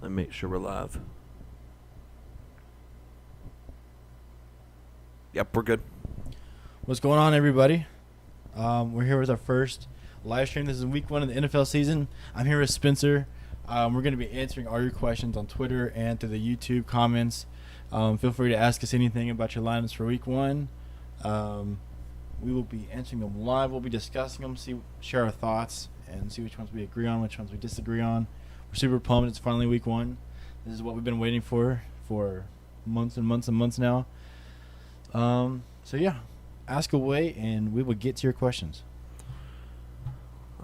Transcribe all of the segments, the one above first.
Let me make sure we're live. Yep, we're good. What's going on, everybody? We're here with our first live stream. This is week 1 of the NFL season. I'm here with Spencer. We're going to be answering all your questions on Twitter and through the YouTube comments. Feel free to ask us anything about your lineups for week 1. We will be answering them live. We'll be discussing them, share our thoughts, and see which ones we agree on, which ones we disagree on. We're super pumped. It's finally week 1. This is what we've been waiting for months and months and months now. So yeah, ask away and we will get to your questions.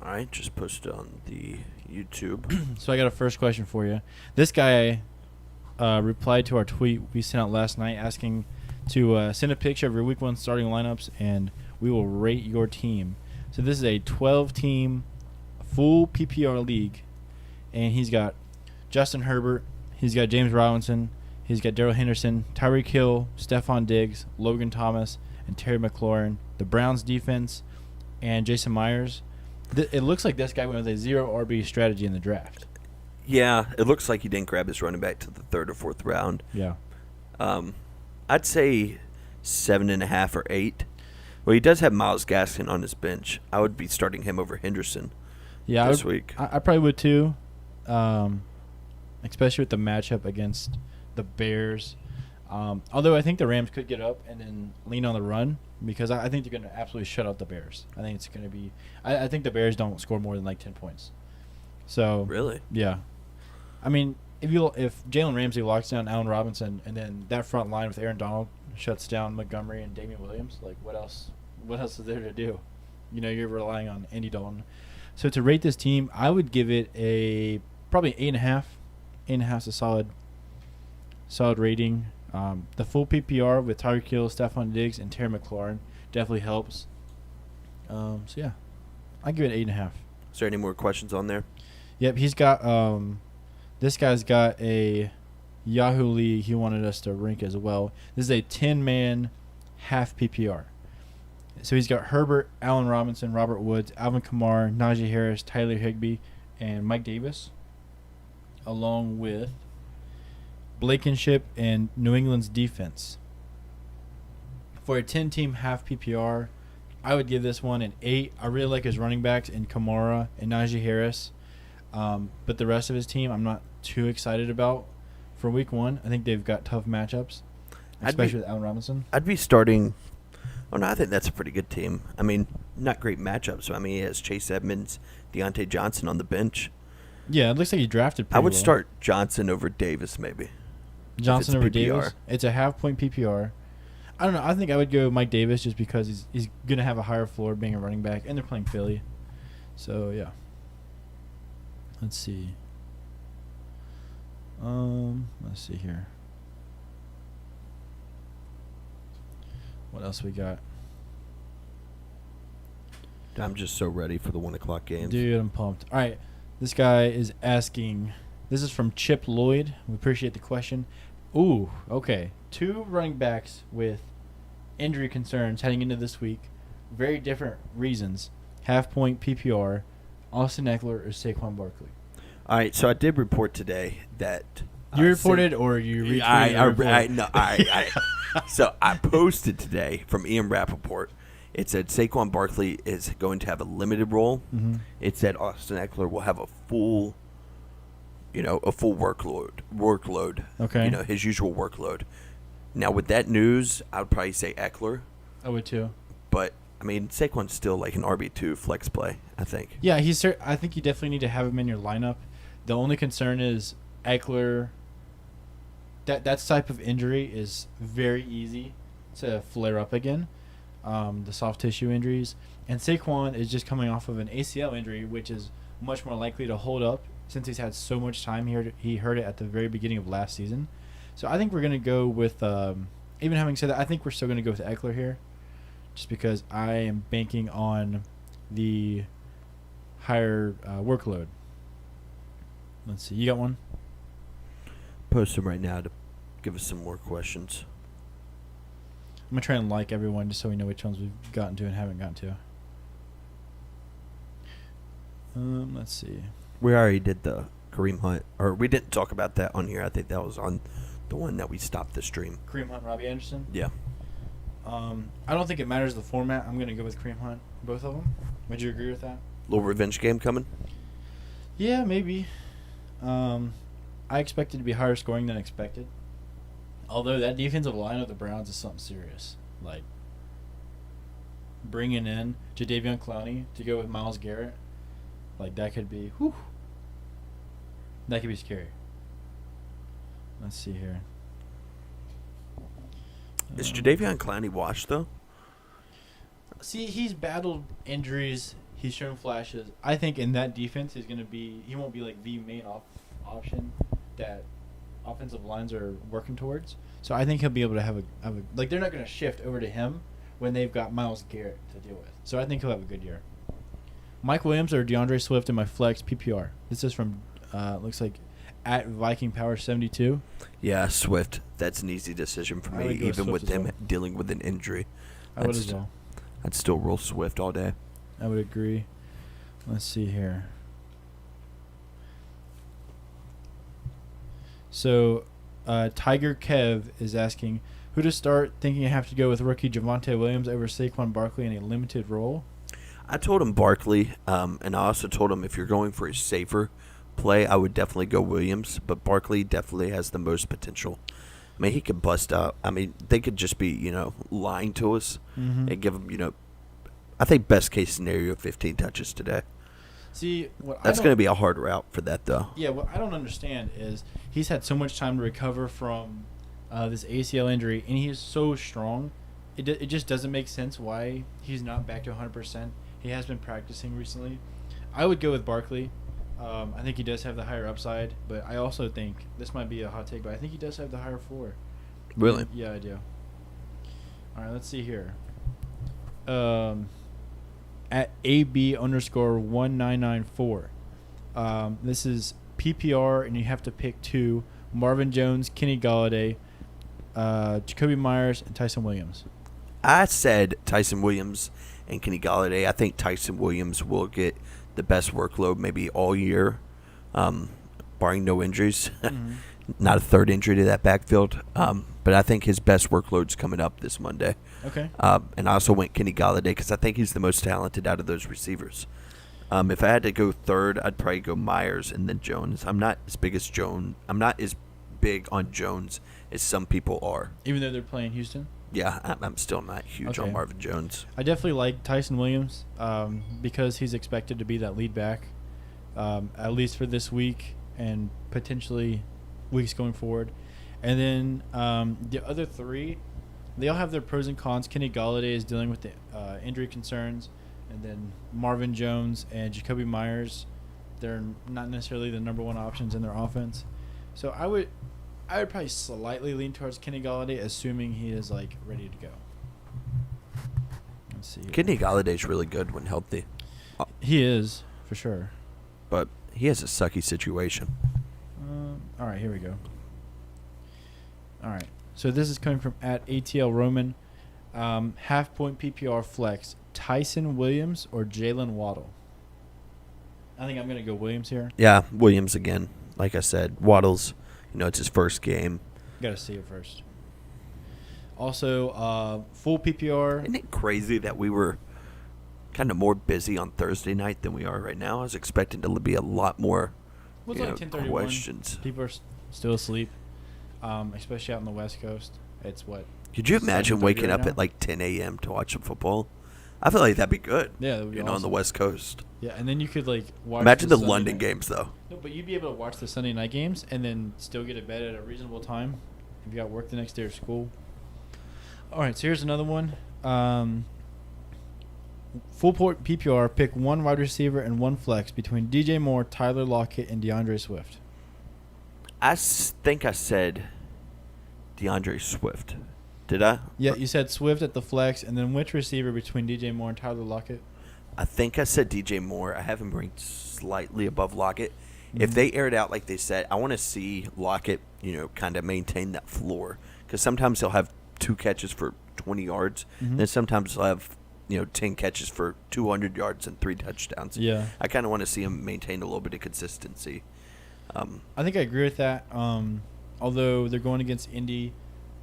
All right, just posted on the YouTube. So I got a first question for you. This guy replied to our tweet we sent out last night asking to send a picture of your week 1 starting lineups and we will rate your team. So this is a 12-team full PPR league, and he's got Justin Herbert, he's got James Robinson, he's got Darrell Henderson, Tyreek Hill, Stephon Diggs, Logan Thomas, and Terry McLaurin. The Browns defense, and Jason Myers. It looks like this guy went with a 0 RB strategy in the draft. Yeah, it looks like he didn't grab his running back to the 3rd or 4th round. Yeah. I'd say 7.5 or 8. Well, he does have Myles Gaskin on his bench. I would be starting him over Henderson this week. I probably would too, especially with the matchup against the Bears. Although I think the Rams could get up and then lean on the run because I think they're going to absolutely shut out the Bears. I think it's going to be – I think the Bears don't score more than like 10 points. So Really? Yeah. I mean, if Jalen Ramsey locks down Allen Robinson and then that front line with Aaron Donald shuts down Montgomery and Damian Williams, like what else is there to do? You know, you're relying on Andy Dalton. So to rate this team, I would give it probably 8.5. 8.5 is a solid rating. The full PPR with Tyreek Hill, Stephon Diggs, and Terry McLaurin definitely helps. So yeah, I give it 8.5. Is there any more questions on there? Yep, he's got this guy's got a Yahoo league he wanted us to rank as well. This is a 10-man half PPR. So he's got Herbert, Allen Robinson, Robert Woods, Alvin Kamara, Najee Harris, Tyler Higbee, and Mike Davis, along with Blankenship and New England's defense. For a 10-team half PPR, I would give this one an 8. I really like his running backs in Kamara and Najee Harris. But the rest of his team I'm not too excited about for week 1. I think they've got tough matchups, especially with Allen Robinson. I'd be starting – oh, no, I think that's a pretty good team. I mean, not great matchups. I mean, he has Chase Edmonds, Deontay Johnson on the bench. Yeah, it looks like he drafted pretty I would well. start Johnson over Davis maybe. Johnson over PPR. Davis. It's a half-point PPR. I don't know. I think I would go Mike Davis just because he's going to have a higher floor being a running back, and they're playing Philly. So, yeah. Let's see. Let's see here. What else we got? I'm just so ready for the 1 o'clock games. Dude, I'm pumped. All right. This guy is asking. This is from Chip Lloyd. We appreciate the question. Ooh, okay. 2 running backs with injury concerns heading into this week. Very different reasons. Half-point PPR. Austin Eckler or Saquon Barkley? All right, so I did report today that You reported or you retweeted? So I posted today from Ian Rappaport. It said Saquon Barkley is going to have a limited role. Mm-hmm. It said Austin Eckler will have a full workload. Okay. His usual workload. Now with that news, I would probably say Eckler. I would too. But I mean, Saquon's still like an RB2 flex play, I think. Yeah, I think you definitely need to have him in your lineup. The only concern is Eckler. That type of injury is very easy to flare up again. The soft tissue injuries, and Saquon is just coming off of an ACL injury, which is much more likely to hold up since he's had so much time here. He hurt it at the very beginning of last season, so I think we're gonna go with. Even having said that, I think we're still gonna go with Eckler here, just because I am banking on the higher workload. Let's see. You got one? Post them right now to give us some more questions. I'm going to try and like everyone just so we know which ones we've gotten to and haven't gotten to. Let's see. We already did the Kareem Hunt. Or we didn't talk about that on here. I think that was on the one that we stopped the stream. Kareem Hunt, Robbie Anderson? Yeah. I don't think it matters the format. I'm going to go with Kareem Hunt, both of them. Would you agree with that? Little revenge game coming? Yeah, maybe. I expect it to be higher scoring than expected. Although that defensive line of the Browns is something serious. Like, bringing in Jadeveon Clowney to go with Myles Garrett, like, that could be, whew. That could be scary. Let's see here. Is Jadeveon Clowney washed, though? See, he's battled injuries. He's shown flashes. I think in that defense, he won't be like the main option that offensive lines are working towards. So I think he'll be able to have a like, they're not going to shift over to him when they've got Myles Garrett to deal with. So I think he'll have a good year. Mike Williams or DeAndre Swift in my flex PPR. This is from looks like at Viking Power 72. Yeah, Swift. That's an easy decision for me, even with them dealing with an injury. I would as well. I'd still roll Swift all day. I would agree. Let's see here. So, Tiger Kev is asking, who to start, thinking you have to go with rookie Javonte Williams over Saquon Barkley in a limited role? I told him Barkley, and I also told him if you're going for a safer play, I would definitely go Williams, but Barkley definitely has the most potential. I mean, he could bust out. I mean, they could just be, lying to us and give him, I think best case scenario, 15 touches today. See, that's going to be a hard route for that, though. Yeah, what I don't understand is he's had so much time to recover from this ACL injury, and he is so strong. It just doesn't make sense why he's not back to 100%. He has been practicing recently. I would go with Barkley. I think he does have the higher upside, but I also think, this might be a hot take, but I think he does have the higher floor. Really? Yeah, I do. All right, let's see here. At AB_1994. This is PPR, and you have to pick two: Marvin Jones, Kenny Golladay, Jacoby Myers, and Tyson Williams. I said Tyson Williams and Kenny Golladay. I think Tyson Williams will get the best workload maybe all year, barring no injuries. Mm-hmm. Not a third injury to that backfield. But I think his best workload's coming up this Monday. Okay. And I also went Kenny Golladay because I think he's the most talented out of those receivers. If I had to go third, I'd probably go Myers and then Jones. I'm not as big on Jones as some people are. Even though they're playing Houston? Yeah, I'm still not huge on Marvin Jones. I definitely like Tyson Williams because he's expected to be that lead back, at least for this week and potentially weeks going forward. And then the other three, they all have their pros and cons. Kenny Golladay is dealing with the injury concerns. And then Marvin Jones and Jacoby Myers, they're not necessarily the number one options in their offense. So I would probably slightly lean towards Kenny Golladay, assuming he is ready to go. Let's see. Kenny Galladay's really good when healthy. He is, for sure. But he has a sucky situation. All right, here we go. All right. So this is coming from at ATL Roman. Half point PPR flex. Tyson Williams or Jalen Waddle? I think I'm going to go Williams here. Yeah, Williams again. Like I said, Waddle's, it's his first game. Got to see it first. Also, full PPR. Isn't it crazy that we were kind of more busy on Thursday night than we are right now? I was expecting to be a lot more questions. People are still asleep, especially out on the West Coast. It's what? Could you imagine waking up at 10 a.m. to watch some football? I feel like that'd be good. Yeah, that would be awesome. On the West Coast. Yeah, and then you could watch. Imagine the London games though. No, but you'd be able to watch the Sunday night games and then still get to bed at a reasonable time if you got work the next day or school. All right, so here's another one. Full port PPR, pick one wide receiver and one flex between DJ Moore, Tyler Lockett, and DeAndre Swift. I think I said DeAndre Swift. Did I? Yeah, you said Swift at the flex, and then which receiver between DJ Moore and Tyler Lockett? I think I said DJ Moore. I have him ranked slightly above Lockett. Mm-hmm. If they air it out like they said, I want to see Lockett, kind of maintain that floor. Because sometimes he'll have 2 catches for 20 yards. Mm-hmm. And sometimes he'll have, 10 catches for 200 yards and 3 touchdowns. Yeah. I kind of want to see him maintain a little bit of consistency. I think I agree with that. Although they're going against Indy,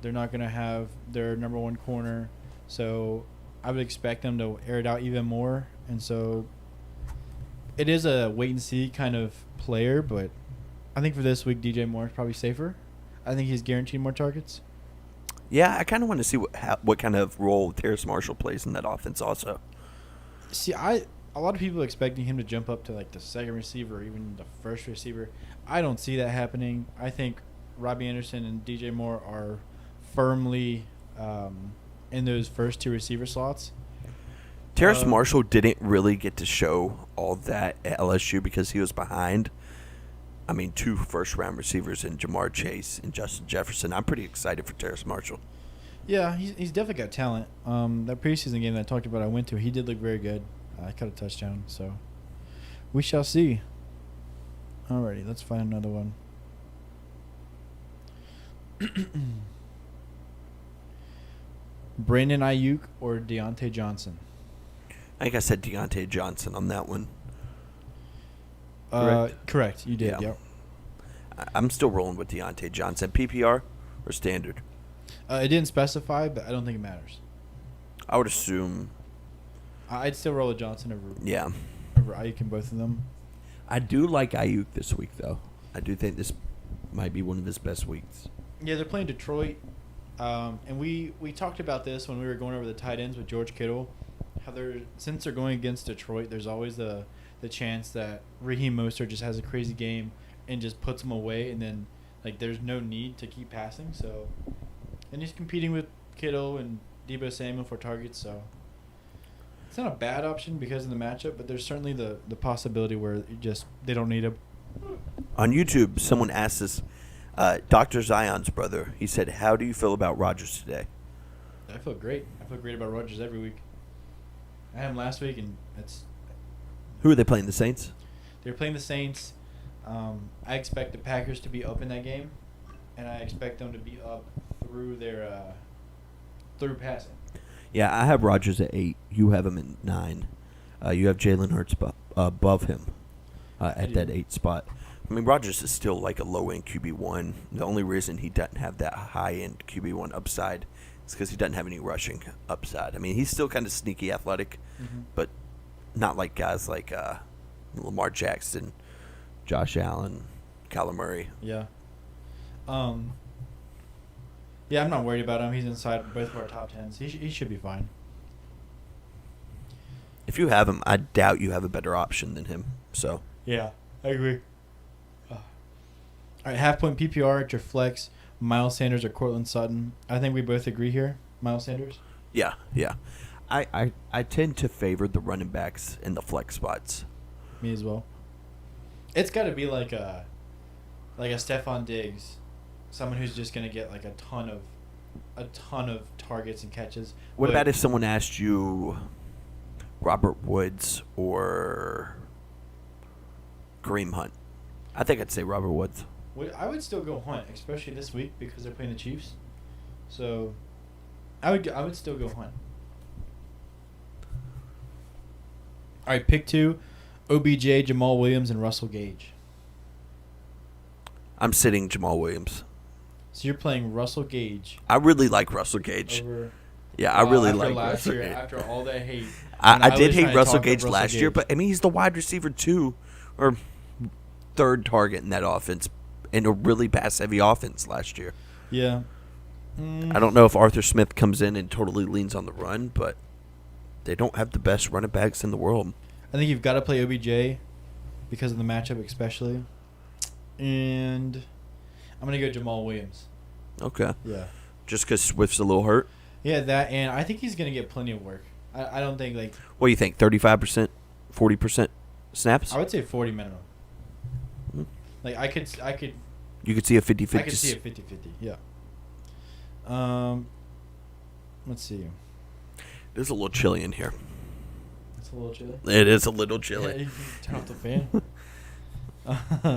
they're not going to have their number one corner, so I would expect them to air it out even more. And so it is a wait and see kind of player, but I think for this week, DJ Moore is probably safer. I think he's guaranteed more targets. Yeah, I kind of want to see what kind of role Terrace Marshall plays in that offense also. See, a lot of people are expecting him to jump up to like the second receiver or even the first receiver. I don't see that happening. I think Robbie Anderson and DJ Moore are firmly in those first two receiver slots. Terrace Marshall didn't really get to show all that at LSU because he was behind. I mean, 2 first-round receivers in Jamar Chase and Justin Jefferson. I'm pretty excited for Terrace Marshall. Yeah, he's definitely got talent. That preseason game that I talked about I went to, he did look very good. I caught a touchdown, so we shall see. Alrighty, let's find another one. Brandon Ayuk or Deontay Johnson? I think I said Deontay Johnson on that one. Correct. You did, Yeah. yep. I'm still rolling with Deontay Johnson. PPR or standard? It didn't specify, but I don't think it matters. I would assume. I'd still roll with Johnson Yeah. over Ayuk in both of them. I do like Ayuk this week, though. I do think this might be one of his best weeks. Yeah, they're playing Detroit. And we talked about this when we were going over the tight ends with George Kittle. How since they're going against Detroit, there's always the chance that Raheem Mostert just has a crazy game and just puts them away, and then like there's no need to keep passing. So, and he's competing with Kittle and Deebo Samuel for targets. So it's not a bad option because of the matchup, but there's certainly the possibility where they don't need him. On YouTube, someone asked us, Dr. Zion's brother, he said, how do you feel about Rodgers today? I feel great. I feel great about Rodgers every week. I had him last week, and Who are they playing, the Saints? they're playing the Saints. I expect the Packers to be up in that game, and I expect them to be up through through passing. Yeah, I have Rodgers at 8. You have him at 9. You have Jalen Hurts above him at that 8 spot. I mean, Rodgers is still like a low-end QB1. The only reason he doesn't have that high-end QB1 upside is because he doesn't have any rushing upside. I mean, he's still kind of sneaky athletic, but not like guys like Lamar Jackson, Josh Allen, Kyler Murray. Yeah. Yeah, I'm not worried about him. He's inside both of our top 10s. He should be fine. If you have him, I doubt you have a better option than him. So Yeah, I agree. All right, half-point PPR at your flex, Miles Sanders or Cortland Sutton. I think we both agree here. Miles Sanders? yeah. I tend to favor the running backs in the flex spots. Me as well. It's got to be like a Stephon Diggs, someone who's just going to get like a ton of targets and catches. What about if someone asked you Robert Woods or Kareem Hunt? I think I'd say Robert Woods. I would still go Hunt, especially this week because they're playing the Chiefs. So I would still go Hunt. All right, pick 2, OBJ, Jamal Williams, and Russell Gage. I'm sitting Jamal Williams. So you're playing Russell Gage. I really like Russell Gage. Over, Yeah, I really after like last Russell year, Gage. after all that hate. I was did trying hate to Russell talk up Gage Russell last year, Gage. but I mean, he's the wide receiver too, or third target in that offense, in a really pass-heavy offense last year. Yeah. I don't know if Arthur Smith comes in and totally leans on the run, but they don't have the best running backs in the world. I think you've got to play OBJ because of the matchup especially. And I'm going to go Jamal Williams. Okay. Yeah. Just because Swift's a little hurt? Yeah, that, and I think he's going to get plenty of work. I don't think, like... What do you think, 35%, 40% snaps? I would say 40 minimum. Hmm. Like, I could... You could see a 50-50. I could see a 50-50, yeah. Let's see. It's a little chilly in here. It's a little chilly. It is a little Yeah, chilly. you can turn off the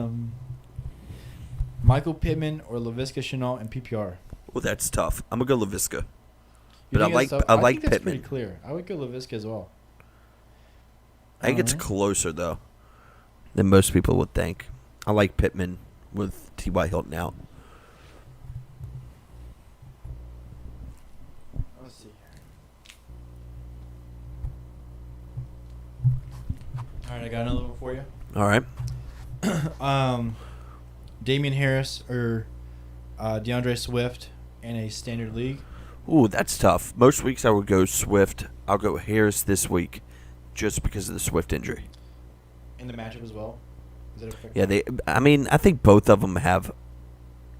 fan. Michael Pittman or Laviska Shenault in PPR? Well, that's tough. I'm going to go LaVisca. You But I think like that's tough? I like think that's Pittman. pretty clear. I would go Laviska as well. I think it's closer, though, than most people would think. I like Pittman with T.Y. Hilton out. Let's see here. All right, I got another one for you. All right. Damian Harris or DeAndre Swift in a standard league. Ooh, that's tough. Most weeks I would go Swift. I'll go Harris this week just because of the Swift injury. In the matchup as well? Is that a fair Yeah, I think both of them have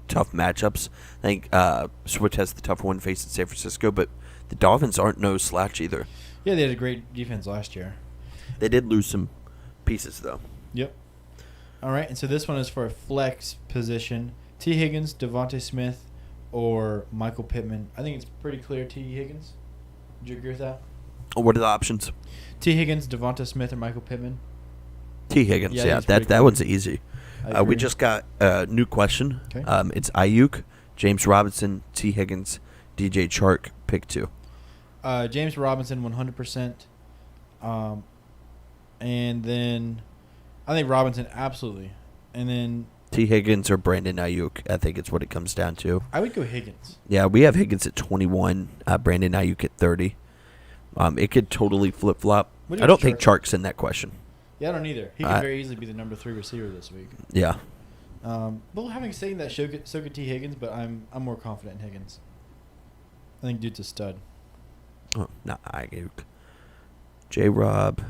tough matchups. I think Swift has the tough one facing San Francisco, but the Dolphins aren't no slouch either. Yeah, they had a great defense last year. They did lose some pieces, though. Yep. All right, and so this one is for a flex position. T. Higgins, Devontae Smith, or Michael Pittman. I think it's pretty clear T. Higgins. Would you agree with that? What are the options? T. Higgins, Devonta Smith, or Michael Pittman? T. Higgins, Yeah, yeah, it's pretty that clear. one's easy. I agree. We just got a new question. Okay. It's Ayuk, James Robinson, T. Higgins, DJ Chark, pick 2. James Robinson, 100%. And then I think Robinson, absolutely. And then T. Higgins or Brandon Ayuk, I think it's what it comes down to. I would go Higgins. Yeah, we have Higgins at 21, Brandon Ayuk at 30. It could totally flip-flop. What do I you don't think think Chark's in that question. Yeah, I don't either. He could very easily be the number 3 receiver this week. Yeah. But having said that, so could T. Higgins, but I'm more confident in Higgins. I think dude's a stud. Oh, not Ayuk. J-Rob.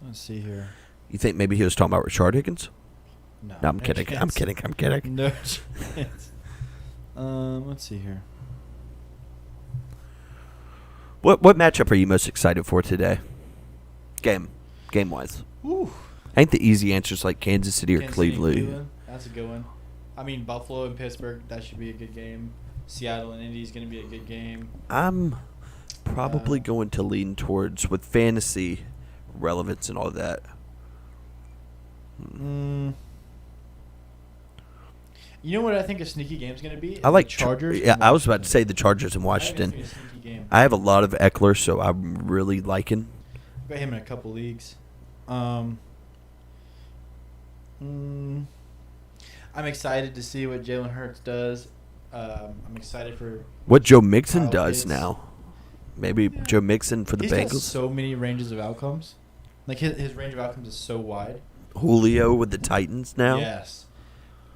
Let's see here. You think maybe he was talking about Rashard Higgins? No, No, I'm kidding. chance. I'm kidding. No chance. Let's see here. What matchup are you most excited for today? Game-wise. Ooh. I think the easy answer is like Kansas City or Kansas City, Cleveland. That's a good one. I mean, Buffalo and Pittsburgh, that should be a good game. Seattle and Indy is going to be a good game. I'm probably going to lean towards, with fantasy relevance and all that. You know what I think a sneaky game is going to be? I like The Chargers. Yeah, and I was about to Washington. say the Chargers in I think it's Washington. gonna be a sneaky game. I have a lot of Eckler, so I'm really liking. Got him in a couple leagues. I'm excited to see what Jalen Hurts does. I'm excited for What Joe Mixon Kyle does Pitts. now. Maybe Joe Mixon for the He's got Bengals. so many ranges of outcomes. Like his range of outcomes is so wide. Julio with the Titans now. Yes.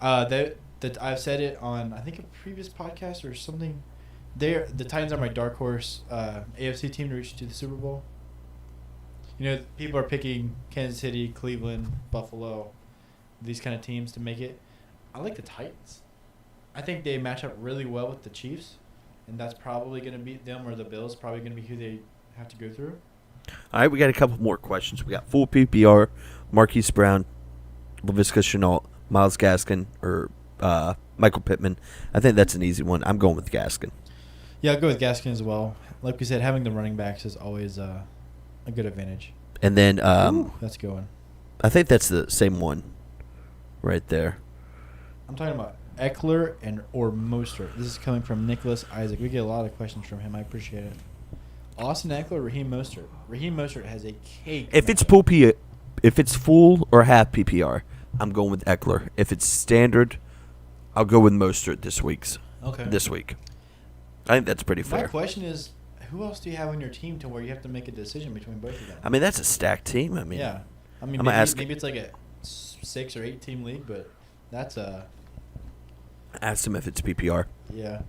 That I've said it on I think a previous podcast or something. The Titans are my dark horse AFC team to reach to the Super Bowl. You know, people are picking Kansas City, Cleveland, Buffalo, these kind of teams to make it. I like the Titans. I think they match up really well with the Chiefs, and that's probably going to beat them, or the Bills probably going to be who they have to go through. All right, we got a couple more questions. We got full PPR, Marquise Brown, Laviska Shenault, Myles Gaskin, or Michael Pittman. I think that's an easy one. I'm going with Gaskin. Yeah, I'll go with Gaskin as well. Like we said, having the running backs is always a good advantage. And then That's a good one. I think that's the same one right there. I'm talking about Eckler or Mostert. This is coming from Nicholas Isaac. We get a lot of questions from him. I appreciate it. Austin Eckler, Raheem Mostert. Raheem Mostert has a cake. If it's matchup. if it's full or half PPR, I'm going with Eckler. If it's standard, I'll go with Mostert this week. I think that's pretty My fair. question is, who else do you have on your team to where you have to make a decision between both of them? I mean, that's a stacked team. I mean, yeah. I mean, I'm gonna ask- maybe it's like a 6 or 8 team league, but that's ask him if it's PPR. yeah.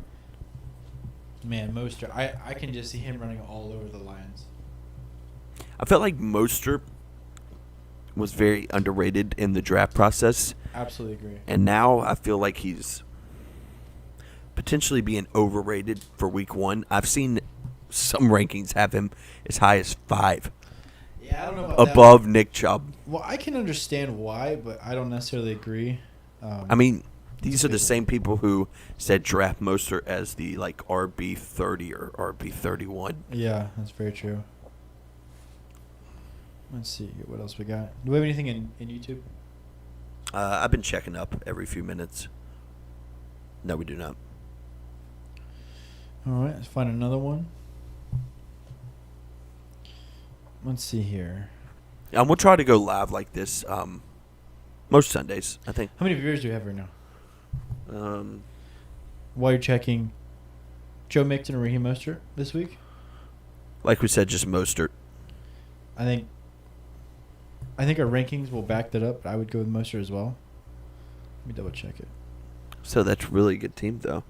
Man, Mostert, I can just see him running all over the Lions. I felt like Mostert was very underrated in the draft process, Absolutely agree. and now I feel like he's potentially being overrated for week 1. I've seen some rankings have him as high as 5 Yeah, I don't know about above Nick Chubb. Well, I can understand why, but I don't necessarily agree. I mean, these are the same people who said draft Mostert as the like RB30 or RB31. Yeah, that's very true. Let's see what else we got. Do we have anything in YouTube? I've been checking up every few minutes. No, we do not. All right, let's find another one. Let's see here. And we'll try to go live like this most Sundays, I think. How many viewers do you have right now? While you're checking, Joe Mixon and Raheem Mostert this week? Like we said, just Mostert. I think our rankings will back that up, but I would go with Mostert as well. Let me double check it. So that's a really good team, though.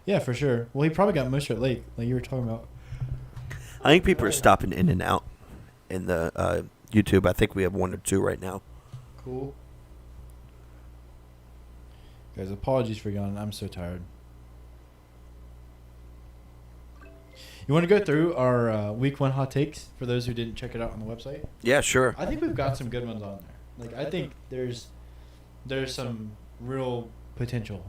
Yeah, for sure. Well, he probably got Mostert late, like you were talking about. I think people are stopping in and out in the YouTube. I think we have 1 or 2 right now. Cool. Guys, apologies for yawning. I'm so tired. You want to go through our week 1 hot takes for those who didn't check it out on the website? Yeah, sure. I think we've got some good ones on there. Like I think there's some real potential.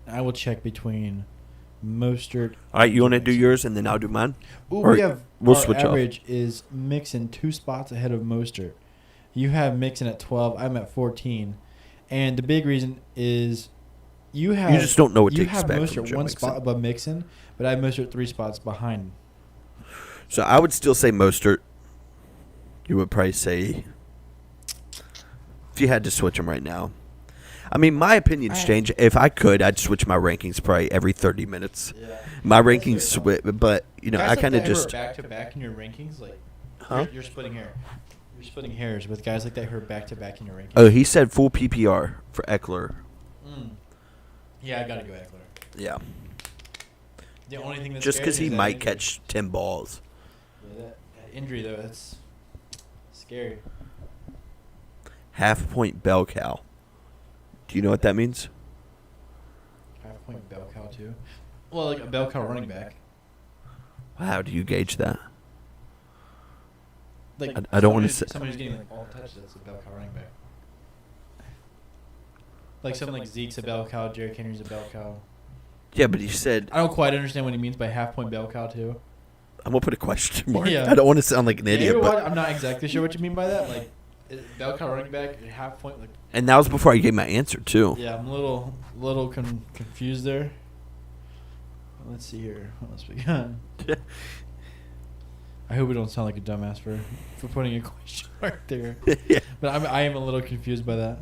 I will check between Mostert. All right, you want to do yours and then I'll do mine? Ooh, Or we'll our switch off. average is Mixon 2 spots ahead of Mostert. You have Mixon at 12. I'm at 14. And the big reason is you just don't know what to you have expect from Mostert Joe 1 Mixon. spot above Mixon, but I have Mostert 3 spots behind. So I would still say Mostert. You would probably say, if you had to switch them right now. I mean, my opinions change. If I could, I'd switch my rankings probably every 30 minutes. Yeah. My rankings switch, but, you know, Guys I like kind of that who are just... back-to-back in your rankings, like Huh? you're splitting hair. You're splitting hairs with guys like that who are back-to-back in your rankings. Oh, he said full PPR for Eckler. Yeah, I got to go Eckler. Yeah. The only thing that's Just scary because is he that might injury. catch 10 balls. Yeah, that injury, though, that's scary. Half-point bell cow. Do you know what that means? Half-point bell cow, too. Well, like a bell cow running back. How do you gauge that? Like I don't wanna say- somebody who's getting like all touches. That's a bell cow running back. Like something like Zeke's a bell cow, Derrick Henry's a bell cow. Yeah, but he said... I don't quite understand what he means by half-point bell cow too. I'm going to put a question mark. Yeah. I don't want to sound like an Yeah, idiot, you know but... what? I'm not exactly sure what you mean by that. Like bell cow running back, half-point. Like And that was before I gave my answer, too. yeah, I'm a little confused there. Let's see here. What else we got? I hope we don't sound like a dumbass for putting a question mark there. Yeah. But I am a little confused by that.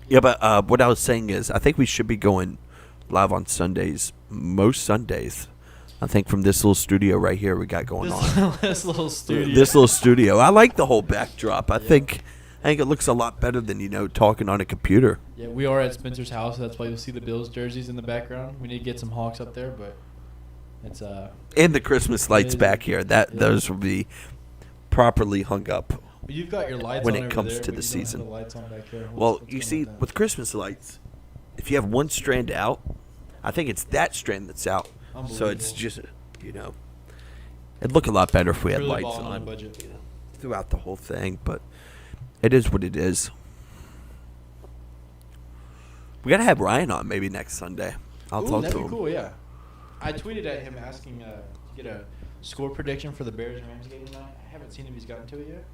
Yeah, but what I was saying is I think we should be going live on Sundays, most Sundays. I think from this little studio right here we got going on. This little studio. This little studio. I like the whole backdrop. I think it looks a lot better than, talking on a computer. Yeah, we are at Spencer's house, so that's why you'll see the Bills jerseys in the background. We need to get some Hawks up there, but it's And the Christmas lights back here. Those will be properly hung up. But you've got your lights When on it over comes there, to but the you don't have season. the lights on back here. Well, What's you going see, on that? with Christmas lights, if you have one strand out, I think it's that strand that's out. So it's just, it'd look a lot better if we had Truly lights balling on a on budget. throughout the whole thing. But it is what it is. We gotta have Ryan on maybe next Sunday. I'll talk that'd to be him. cool, yeah. I tweeted at him asking to get a score prediction for the Bears and Rams game tonight. I haven't seen if he's gotten to it yet.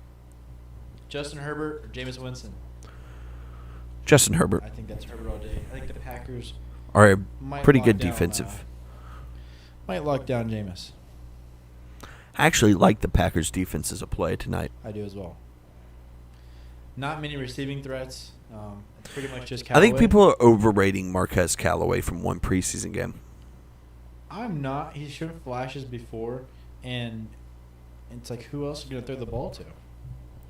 Justin Herbert or Jameis Winston? Justin Herbert I think that's Herbert all day. I think the Packers are might pretty lock good down, defensive. Might lock down Jameis. I actually like the Packers' defense as a play tonight. I do as well. Not many receiving threats. It's pretty much just I Callaway. think people are overrating Marquez Callaway from one preseason game. I'm not. He's shown flashes before, and it's like, who else are going to throw the ball to?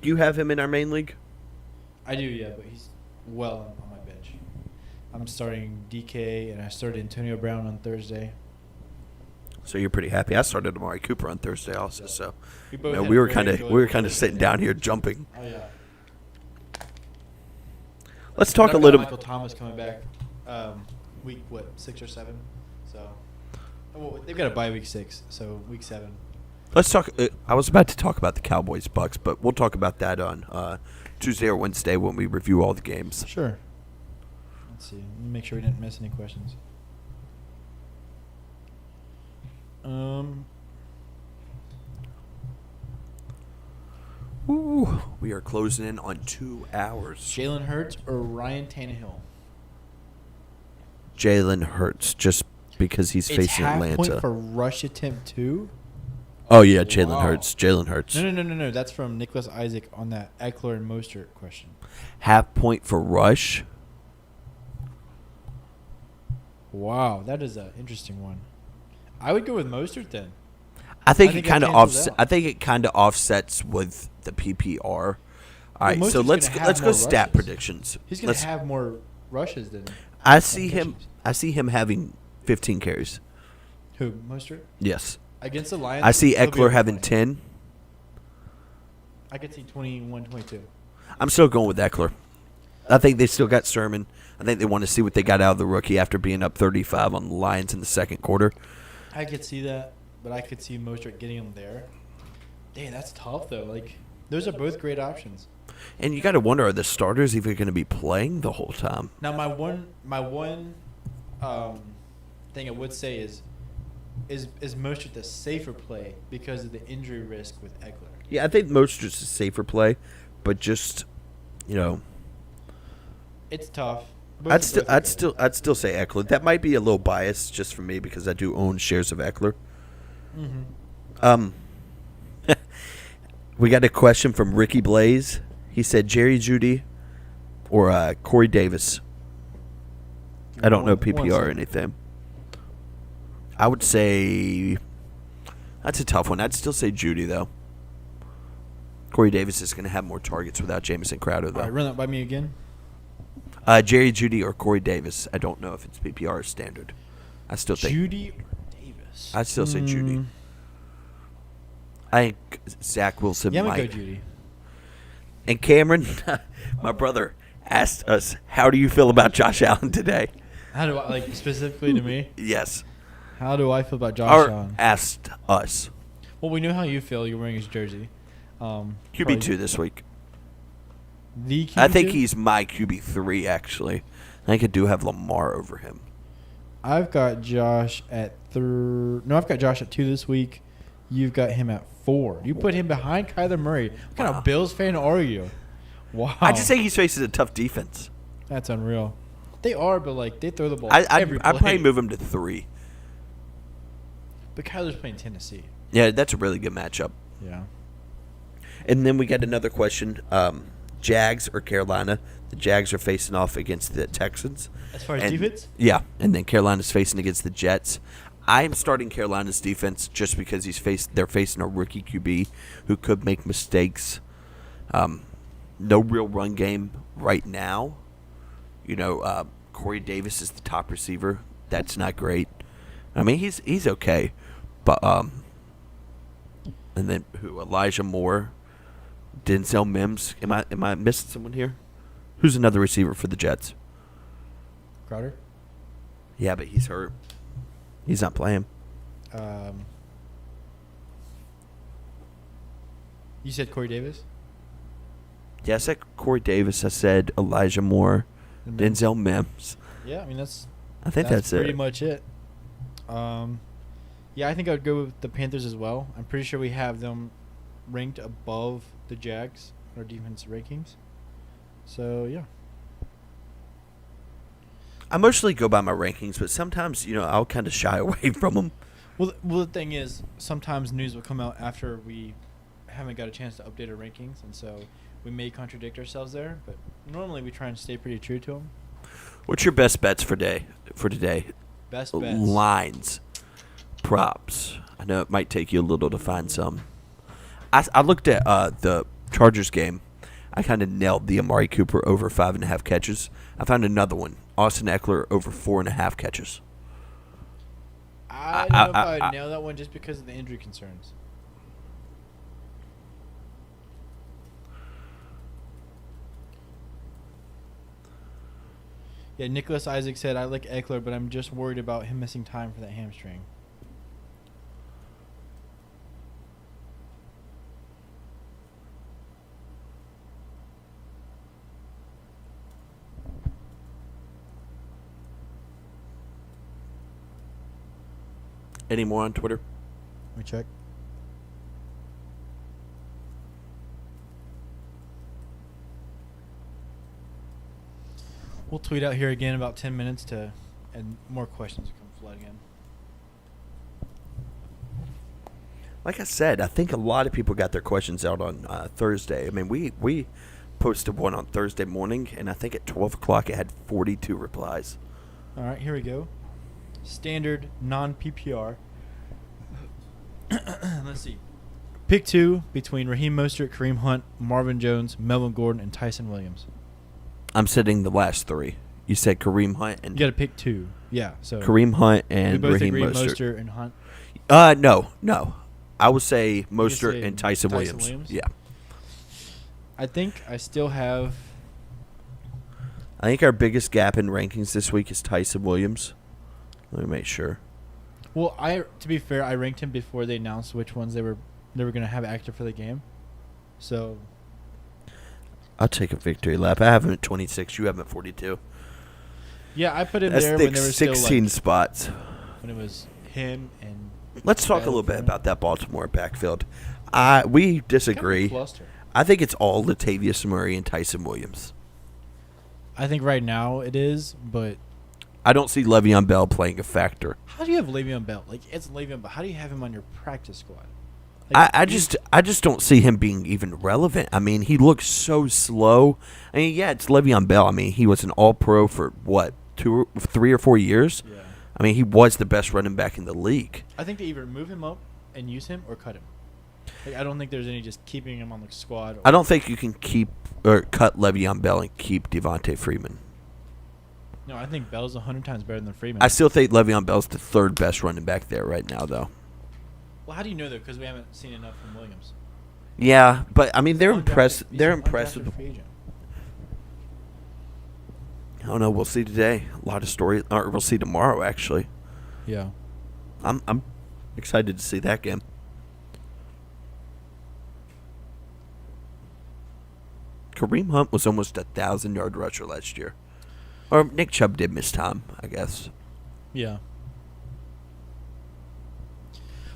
Do you have him in our main league? I do, yeah, but he's well on my bench. I'm starting DK, and I started Antonio Brown on Thursday. So you're pretty happy. I started Amari Cooper on Thursday also. So both had we were very kind of enjoyable sitting down here jumping. Oh, yeah. Let's talk a I've got little. Michael Thomas coming back week, 6 or 7? So, well, they've got a bye week 6, so week 7. Let's talk. I was about to talk about the Cowboys Bucks, but we'll talk about that on Tuesday or Wednesday when we review all the games. Sure. Let's see. Let me make sure we didn't miss any questions. Ooh, we are closing in on 2 hours. Jalen Hurts or Ryan Tannehill? Jalen Hurts, just because he's It's facing half Atlanta. point for rush attempt 2. Oh yeah, Jalen Wow. Hurts. Jalen Hurts. No. That's from Nicholas Isaac on that Eckler and Mostert question. Half point for rush. Wow, that is an interesting one. I would go with Mostert then. I think think it that kind of cancels offset. out. I think it kind of offsets with the PPR. All right, so Mostert's let's gonna have let's go more stat rushes. predictions. He's going to have more rushes than I see him. catches. I see him having 15 carries. Who, Mostert? Yes. Against the Lions? I see he'll be Eckler over having 20. 10. I could see 21, 22. I'm still going with Eckler. I think they still got Sermon. I think they want to see what they got out of the rookie after being up 35 on the Lions in the second quarter. I could see that, but I could see Mostert getting him there. Dang, that's tough, though. Like, those are both great options. And you got to wonder, are the starters even going to be playing the whole time? Now, my one thing I would say is Mostert the safer play because of the injury risk with Eckler? Yeah, I think Mostert's a safer play, but just, It's tough. I'd still say Eckler. That might be a little biased just for me because I do own shares of Eckler. Mm-hmm. We got a question from Ricky Blaze. He said Jerry Jeudy or Corey Davis. I don't know PPR or anything. I would say that's a tough one. I'd still say Jeudy though. Corey Davis is going to have more targets without Jamison Crowder though. All right, run that by me again. Jerry Jeudy or Corey Davis. I don't know if it's PPR or standard. I still think Jeudy or Davis? I'd still say Jeudy. I think Zach Wilson Yeah, I'm might. going to go Jeudy. And Cameron, my brother, asked us, "How do you feel about Josh Allen today?" How do I, like, specifically to me? Yes. How do I feel about Josh Or Allen? asked us. Well, we know how you feel. You're wearing his jersey. QB2 this week. The QB2? I think he's my QB3, actually. I think I do have Lamar over him. I've got Josh at I've got Josh at 2 this week. You've got him at 4. You put him behind Kyler Murray. What kind Wow. of Bills fan are you? Wow. I just think he's facing a tough defense. That's unreal. They are, but, like, they throw the ball I'd every play. probably move him to 3. But Kyler's playing Tennessee. Yeah, that's a really good matchup. Yeah. And then we got another question. Jags or Carolina? The Jags are facing off against the Texans. As far as defense? Yeah, and then Carolina's facing against the Jets. I'm starting Carolina's defense just because they're facing a rookie QB who could make mistakes. No real run game right now. Corey Davis is the top receiver. That's not great. I mean, he's okay, but and then who? Elijah Moore, Denzel Mims. Am I missing someone here? Who's another receiver for the Jets? Crowder? Yeah, but he's hurt. He's not playing. You said Corey Davis? Yeah, I said Corey Davis. I said Elijah Moore, And Mims? Denzel Mims. Yeah, I mean, that's I think that's pretty it. much it. Yeah, I think I would go with the Panthers as well. I'm pretty sure we have them ranked above the Jags, our defense rankings. So, yeah. I mostly go by my rankings, but sometimes I'll kind of shy away from them. Well, the thing is, sometimes news will come out after we haven't got a chance to update our rankings, and so we may contradict ourselves there. But normally we try and stay pretty true to them. What's your best bets for today? Best bets. Lines, props. I know it might take you a little to find some. I looked at the Chargers game. I kind of nailed the Amari Cooper over 5.5 catches. I found another one. Austin Eckler over 4.5 catches. I don't know if I would nail that one just because of the injury concerns. Yeah, Nicholas Isaac said, I like Eckler, but I'm just worried about him missing time for that hamstring. Any more on Twitter? Let me check. We'll tweet out here again in about 10 minutes and more questions will come flooding in. Like I said, I think a lot of people got their questions out on Thursday. I mean, we posted one on Thursday morning, and I think at 12 o'clock it had 42 replies. All right, here we go. Standard non-PPR. Let's see. Pick 2 between Raheem Mostert, Kareem Hunt, Marvin Jones, Melvin Gordon, and Tyson Williams. I'm sitting the last 3. You said Kareem Hunt and... You got to pick 2. Yeah, so... Kareem Hunt and we both Raheem agree Mostert. Mostert and Hunt. No. I would say Mostert say and Tyson Williams. Yeah. I think I still have... I think our biggest gap in rankings this week is Tyson Williams. Let me make sure. Well, to be fair, I ranked him before they announced which ones they were going to have active for the game. So... I'll take a victory lap. I have him at 26. You have him at 42. Yeah, I put him That's there when there were 16 still like, spots. when it was him and... Let's talk a little bit about that Baltimore backfield. We disagree. I think it's all Latavius Murray and Tyson Williams. I think right now it is, but... I don't see Le'Veon Bell playing a factor. How do you have Le'Veon Bell? Like, it's Le'Veon Bell. How do you have him on your practice squad? Like, I just don't see him being even relevant. I mean, he looks so slow. I mean, yeah, it's Le'Veon Bell. I mean, he was an All-Pro for, 3 or 4 years? Yeah. I mean, he was the best running back in the league. I think they either move him up and use him or cut him. Like, I don't think there's any just keeping him on the squad. I don't think you can keep or cut Le'Veon Bell and keep Devontae Freeman. No, I think Bell's 100 times better than Freeman. I still think Le'Veon Bell's the 3rd best running back there right now, though. Well, how do you know, though? Because we haven't seen enough from Williams. Yeah, but, I mean, they're impressed. They're impressed with... I don't know. We'll see today. A lot of story. Or we'll see tomorrow, actually. Yeah. I'm excited to see that game. Kareem Hunt was almost 1,000-yard rusher last year. Or Nick Chubb did miss time, I guess. Yeah.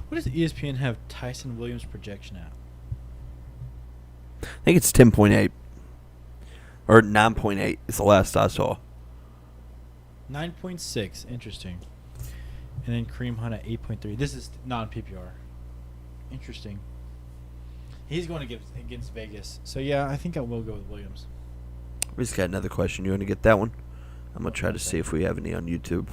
What does ESPN have Tyson Williams' projection at? I think it's 10.8. Or 9.8 is the last I saw. 9.6. Interesting. And then Kareem Hunt at 8.3. This is non-PPR. Interesting. He's going against Vegas. So, yeah, I think I will go with Williams. We just got another question. You want to get that one? I'm going to try to see if we have any on YouTube.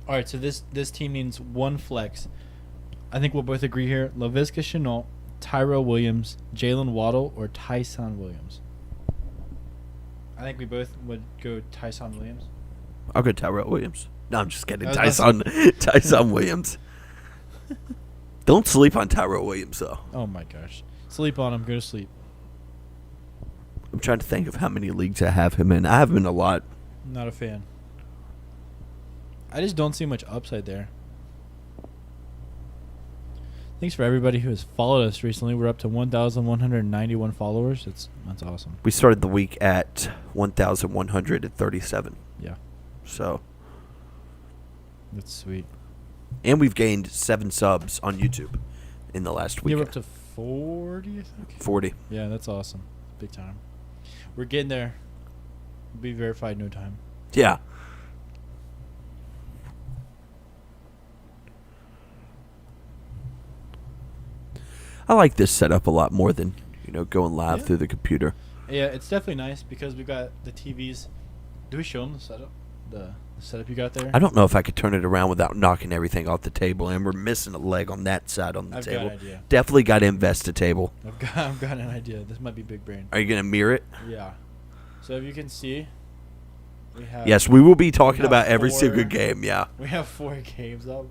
All right, so this team needs one flex. I think we'll both agree here. Laviska Shenault, Tyrell Williams, Jalen Waddle, or Tyson Williams. I think we both would go Tyson Williams. I'll go Tyrell Williams. No, I'm just kidding. Tyson Williams. Don't sleep on Tyrell Williams, though. Oh, my gosh. Sleep on him. Go to sleep. I'm trying to think of how many leagues I have him in. I have him in a lot. Not a fan. I just don't see much upside there. Thanks for everybody who has followed us recently. We're up to 1,191 followers. That's awesome. We started the week at 1,137. Yeah. So. That's sweet. And we've gained 7 subs on YouTube in the last week. You're up to 40, I think? 40. Yeah, that's awesome. Big time. We're getting there. We'll be verified in no time. Yeah. I like this setup a lot more than, going live through the computer. Yeah, it's definitely nice because we've got the TVs. Do we show them the setup? The setup you got there? I don't know if I could turn it around without knocking everything off the table, and we're missing a leg on that side on the table. Got an idea. Definitely got to invest a table. I've got an idea. This might be big brain. Are you going to mirror it? Yeah. So if you can see, we have... Yes, we will be talking about every single game, yeah. We have 4 games up,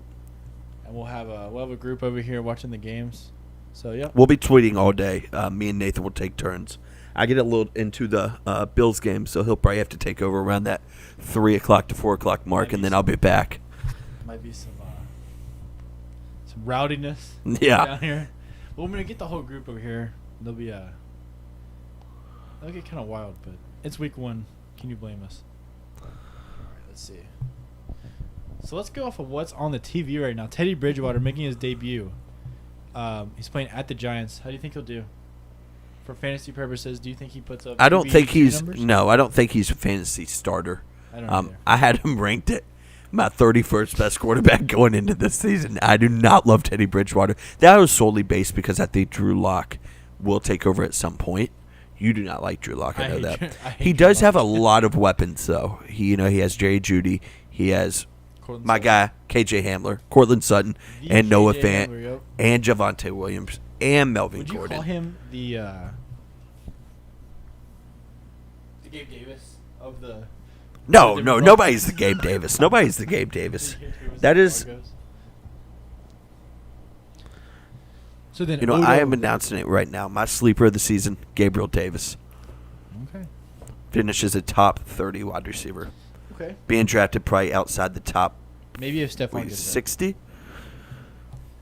and we'll have a group over here watching the games. So, yeah. We'll be tweeting all day. Me and Nathan will take turns. I get a little into the Bills game, so he'll probably have to take over around that 3 o'clock to 4 o'clock mark, and then I'll be back. Might be some rowdiness down here. Well, I'm going to get the whole group over here. They'll get kind of wild, but it's week 1. Can you blame us? All right, let's see. So let's go off of what's on the TV right now. Teddy Bridgewater making his debut. He's playing at the Giants. How do you think he'll do? for fantasy purposes, do you think he puts up? I don't think he's numbers? no. I don't think he's a fantasy starter. I don't either. I had him ranked at my 31st best quarterback going into this season. I do not love Teddy Bridgewater. That was solely based because I think Drew Lock will take over at some point. You do not like Drew Lock, I know that. He does have a lot of weapons, though. He has Jerry Jeudy. He has my guy, KJ Hamler, Cortland Sutton, and Noah Fant, and Javonte Williams, and Melvin Gordon. Would you call him the Gabe Davis of the... No, nobody's the Gabe Davis. Nobody's the Gabe Davis. That is... So then, I am announcing it right now. My sleeper of the season, Gabriel Davis. Okay. Finishes a top 30 wide receiver. Okay. Being drafted probably outside the top maybe if Stephon gets 60. hurt.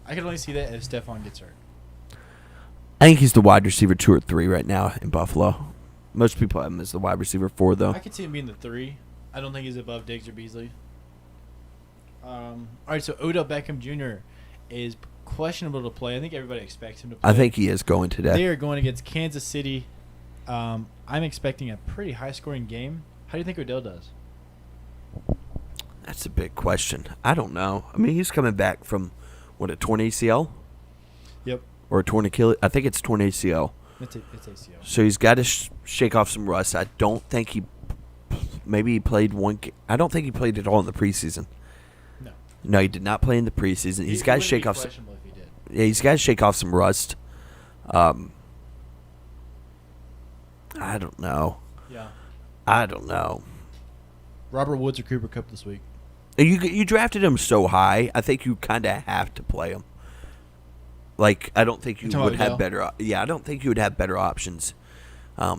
I can only see that if Stephon gets hurt. I think he's the wide receiver 2 or 3 right now in Buffalo. Most people have him as the wide receiver 4, though. I could see him being the 3. I don't think he's above Diggs or Beasley. All right, so Odell Beckham Jr. is questionable to play. I think everybody expects him to play. I think he is going today. They are going against Kansas City. I'm expecting a pretty high-scoring game. How do you think Odell does? That's a big question. I don't know. I mean, he's coming back from, a torn ACL? Yep. Or a torn Achilles? I think it's torn ACL. It's ACL. So he's got to shake off some rust. I don't think maybe he played one. I don't think he played at all in the preseason. No, he did not play in the preseason. He's got to shake off. Yeah, he's got to shake off some rust. I don't know. Yeah. I don't know. Robert Woods or Cooper Kupp this week? You drafted him so high. I think you kind of have to play him. Like, I don't think you would have better. Yeah, I don't think you would have better options.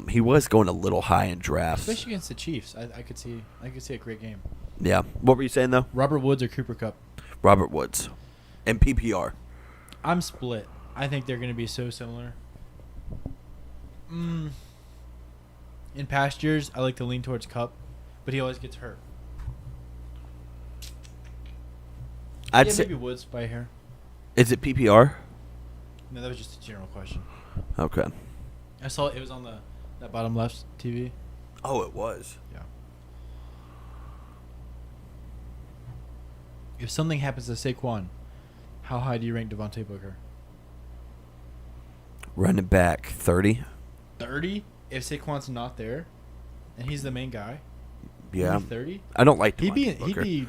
He was going a little high in drafts, especially against the Chiefs. I could see a great game. Yeah. What were you saying though? Robert Woods or Cooper Kupp? Robert Woods, and PPR. I'm split. I think they're going to be so similar. In past years, I like to lean towards Kupp, but he always gets hurt. I'd say maybe Woods by a hair. Is it PPR? No, that was just a general question. Okay. I saw it was on that bottom left TV. Oh, it was. Yeah. If something happens to Saquon, how high do you rank Devontae Booker? Running back 30. 30? If Saquon's not there, and he's the main guy. Yeah. 30. I don't like Devontae Booker. He'd be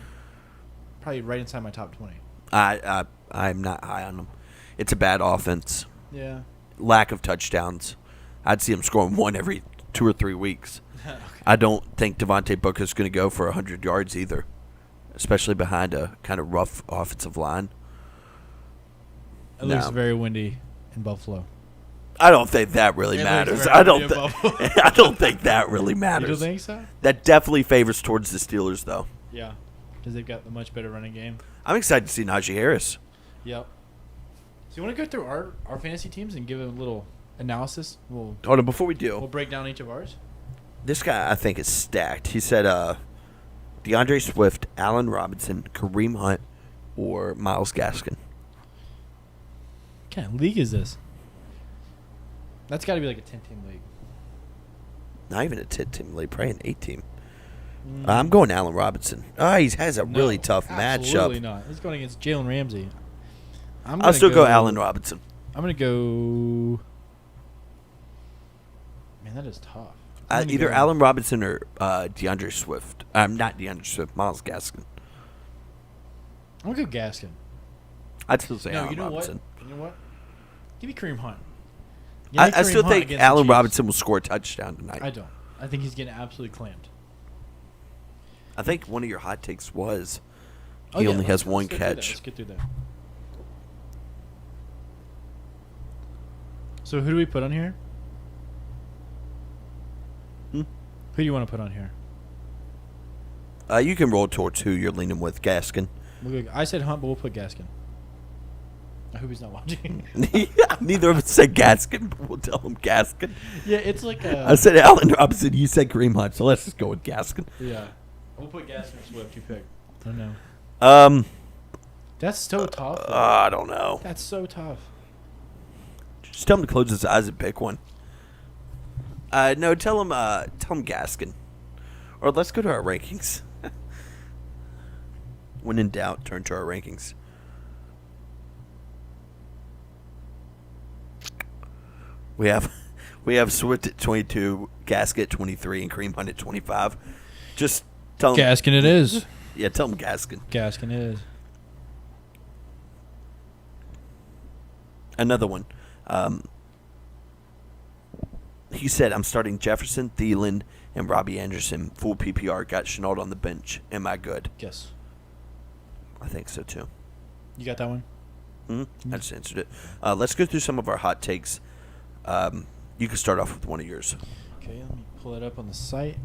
probably right inside my top 20. I'm not high on him. It's a bad offense. Yeah. Lack of touchdowns. I'd see him scoring one every 2 or 3 weeks. Okay. I don't think Devontae Booker's going to go for 100 yards either, especially behind a kind of rough offensive line. It looks very windy in Buffalo. I don't think that really matters. I don't think that really matters. You don't think so? That definitely favors towards the Steelers, though. Yeah, because they've got the much better running game. I'm excited to see Najee Harris. Yep. So you want to go through our fantasy teams and give a little analysis? Hold on, before we do, we'll break down each of ours. This guy, I think, is stacked. He said DeAndre Swift, Allen Robinson, Kareem Hunt, or Myles Gaskin. What kind of league is this? That's got to be like a 10-team league. Not even a 10-team league, probably an 8-team. I'm going Allen Robinson. Oh, he has a really tough matchup. Absolutely not. He's going against Jalen Ramsey. I'll still go Allen Robinson. I'm going to go... Man, that is tough. Either Allen Robinson or DeAndre Swift. Not DeAndre Swift, Myles Gaskin. I'm going to go Gaskin. I'd still say Allen Robinson. Robinson. You know what? Give me Kareem Hunt. I still think Allen Robinson will score a touchdown tonight. I don't. I think he's getting absolutely clamped. I think one of your hot takes was he only has one catch. Let's get through that. So who do we put on here? Who do you want to put on here? You can roll towards who you're leaning with, Gaskin. I said Hunt, but we'll put Gaskin. I hope he's not watching. Neither of us said Gaskin, but we'll tell him Gaskin. Yeah, it's like I said Allen Robinson, you said Kareem Hunt, so let's just go with Gaskin. Yeah. We'll put Gaskin or Swift, you pick. I don't know. That's so tough. I don't know. That's so tough. Just tell him to close his eyes and pick one. No, tell him Gaskin. Or let's go to our rankings. When in doubt, turn to our rankings. We have Swift at 22, Gaskin at 23, and Kareem Hunt at 25. Just tell him Gaskin it is. Yeah, tell him Gaskin. Gaskin it is. Another one. He said, I'm starting Jefferson, Thielen, and Robbie Anderson. Full PPR. Got Chenault on the bench. Am I good? Yes. I think so, too. You got that one? I just answered it. Let's go through some of our hot takes. You can start off with one of yours. Okay, let me pull it up on the site.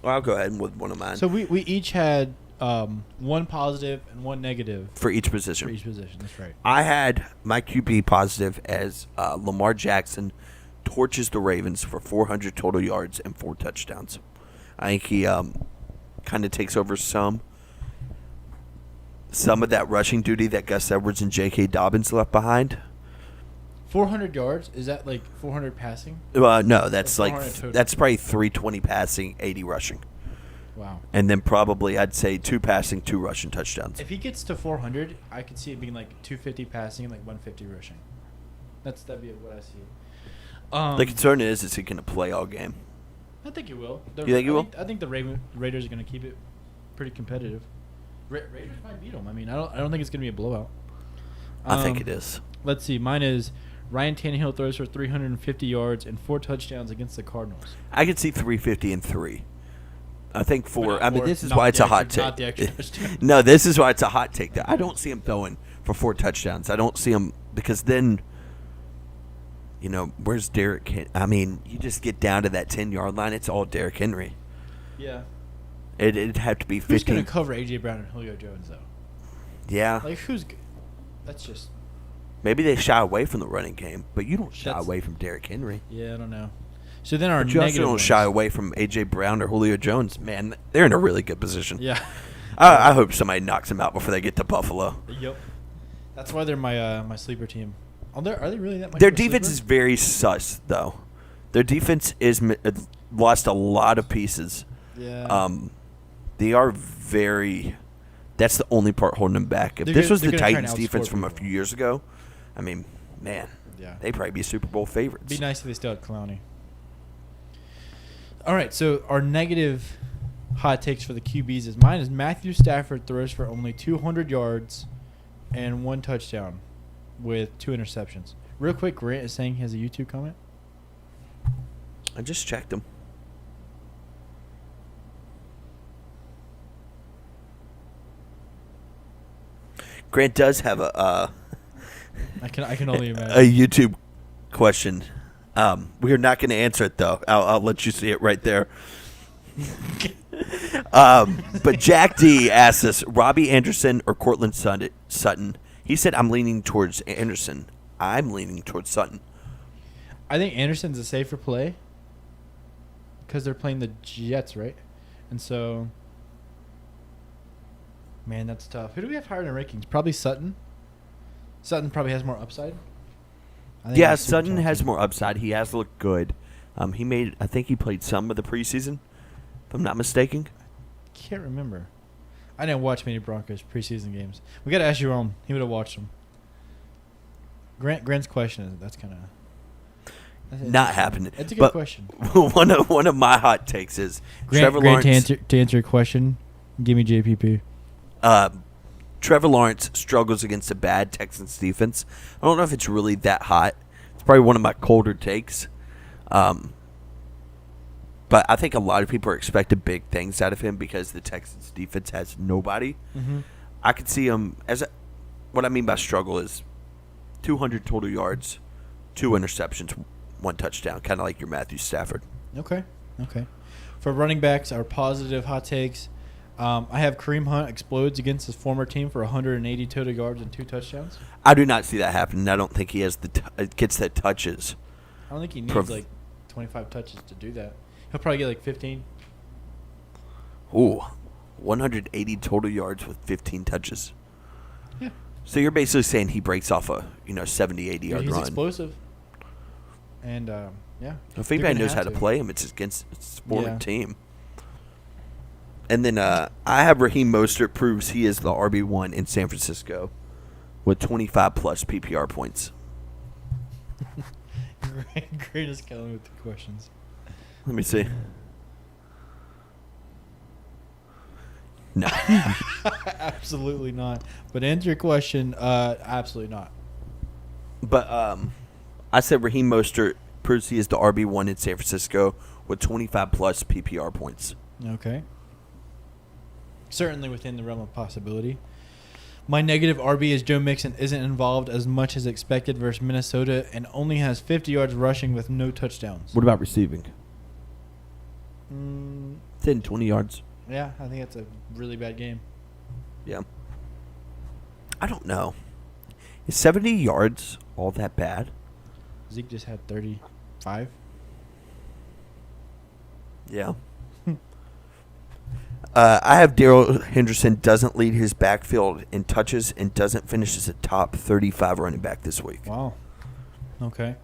Well, I'll go ahead with one of mine. So we each had one positive and one negative For each position. That's right. I had my QB positive as Lamar Jackson torches the Ravens for 400 total yards and 4 touchdowns. I think he kind of takes over some of that rushing duty that Gus Edwards and J.K. Dobbins left behind. 400 yards? Is that like 400 passing? No, that's Or like 400 total? that's probably 320 passing, 80 rushing, Wow. and then probably I'd say 2 passing, 2 rushing touchdowns. If he gets to 400, I could see it being like 250 passing and like 150 rushing. That'd be what I see. The concern is he going to play all game? I think he will. You think he will? I think the Raiders are going to keep it pretty competitive. Raiders might beat them. I mean, I don't think it's going to be a blowout. I think it is. Let's see. Mine is Ryan Tannehill throws for 350 yards and 4 touchdowns against the Cardinals. I could see 350 and 3. I think 4. But not I mean, four, this is not why it's the a hot extra- not take. the extra touchdown. No, this is why it's a hot take. Though I don't see him throwing for 4 touchdowns. I don't see him because then, where's Derrick Henry? I mean, you just get down to that 10-yard line. It's all Derrick Henry. Yeah. It'd have to be 15. Who's going to cover A.J. Brown and Julio Jones, though? Yeah. Like, who's good? That's just... Maybe they shy away from the running game, but you don't shy That's- away from Derrick Henry. Yeah, I don't know. So then our But you also negative don't ones. shy away from A.J. Brown or Julio Jones. Man, they're in a really good position. Yeah. I hope somebody knocks them out before they get to Buffalo. Yep. That's why they're my sleeper team. Are they really that much? Their of a defense sleeper? is very sus, though. Their defense is lost a lot of pieces. Yeah. They are very. That's the only part holding them back. If They're this gonna- was they're the gonna try and Titans' defense outscore from a people. few years ago, I mean, man, Yeah. they'd probably be Super Bowl favorites. Be nice if they still had Clowney. All right, so our negative hot takes for the QBs is mine is Matthew Stafford throws for only 200 yards and 1 touchdown with 2 interceptions. Real quick, Grant is saying he has a YouTube comment. I just checked them. Grant does have a I can only imagine. a YouTube question. We are not going to answer it though. I'll let you see it right there. But Jack D asked us Robbie Anderson or Cortland Sutton. He said I'm leaning towards Anderson. I'm leaning towards Sutton. I think Anderson's a safer play because they're playing the Jets, right? And so, man, that's tough. Who do we have higher in the rankings? Probably Sutton. Sutton probably has more upside. I think Yeah, he's super Sutton has talented. more upside. He has looked good. I think he played some of the preseason, if I'm not mistaken. Can't remember. I didn't watch many Broncos preseason games. We got to ask Jerome. He would have watched them. Grant's question is that's kind of Not happening. It's a good But question. one of my hot takes is Trevor Grant, Lawrence. to answer your question, give me JPP. Trevor Lawrence struggles against a bad Texans defense. I don't know if it's really that hot. It's probably one of my colder takes. But I think a lot of people are expecting big things out of him because the Texans defense has nobody. Mm-hmm. I could see him what I mean by struggle is 200 total yards, 2 interceptions, 1 touchdown, kind of like your Matthew Stafford. Okay. For running backs, our positive hot takes. I have Kareem Hunt explodes against his former team for 180 total yards and 2 touchdowns. I do not see that happening. I don't think he has gets the touches. I don't think he needs like 25 touches to do that. He'll probably get like 15. Ooh, 180 total yards with 15 touches. Yeah. So you're basically saying he breaks off a 70, 80 yard He's run. explosive. And Yeah. If They're anybody gonna knows how have to play him, it's against its former Yeah. team. And then I have Raheem Mostert proves he is the RB1 in San Francisco with 25-plus PPR points. Greatest Kellen with the questions. Let me see. No. Absolutely not. But to answer your question, absolutely not. But I said Raheem Mostert proves he is the RB1 in San Francisco with 25-plus PPR points. Okay. Certainly within the realm of possibility. My negative RB is Joe Mixon isn't involved as much as expected versus Minnesota and only has 50 yards rushing with no touchdowns. What about receiving? 10, 20 yards. Yeah, I think that's a really bad game. Yeah. I don't know. Is 70 yards all that bad? Zeke just had 35. Yeah. I have Darrell Henderson doesn't lead his backfield in touches and doesn't finish as a top 35 running back this week. Wow. Okay.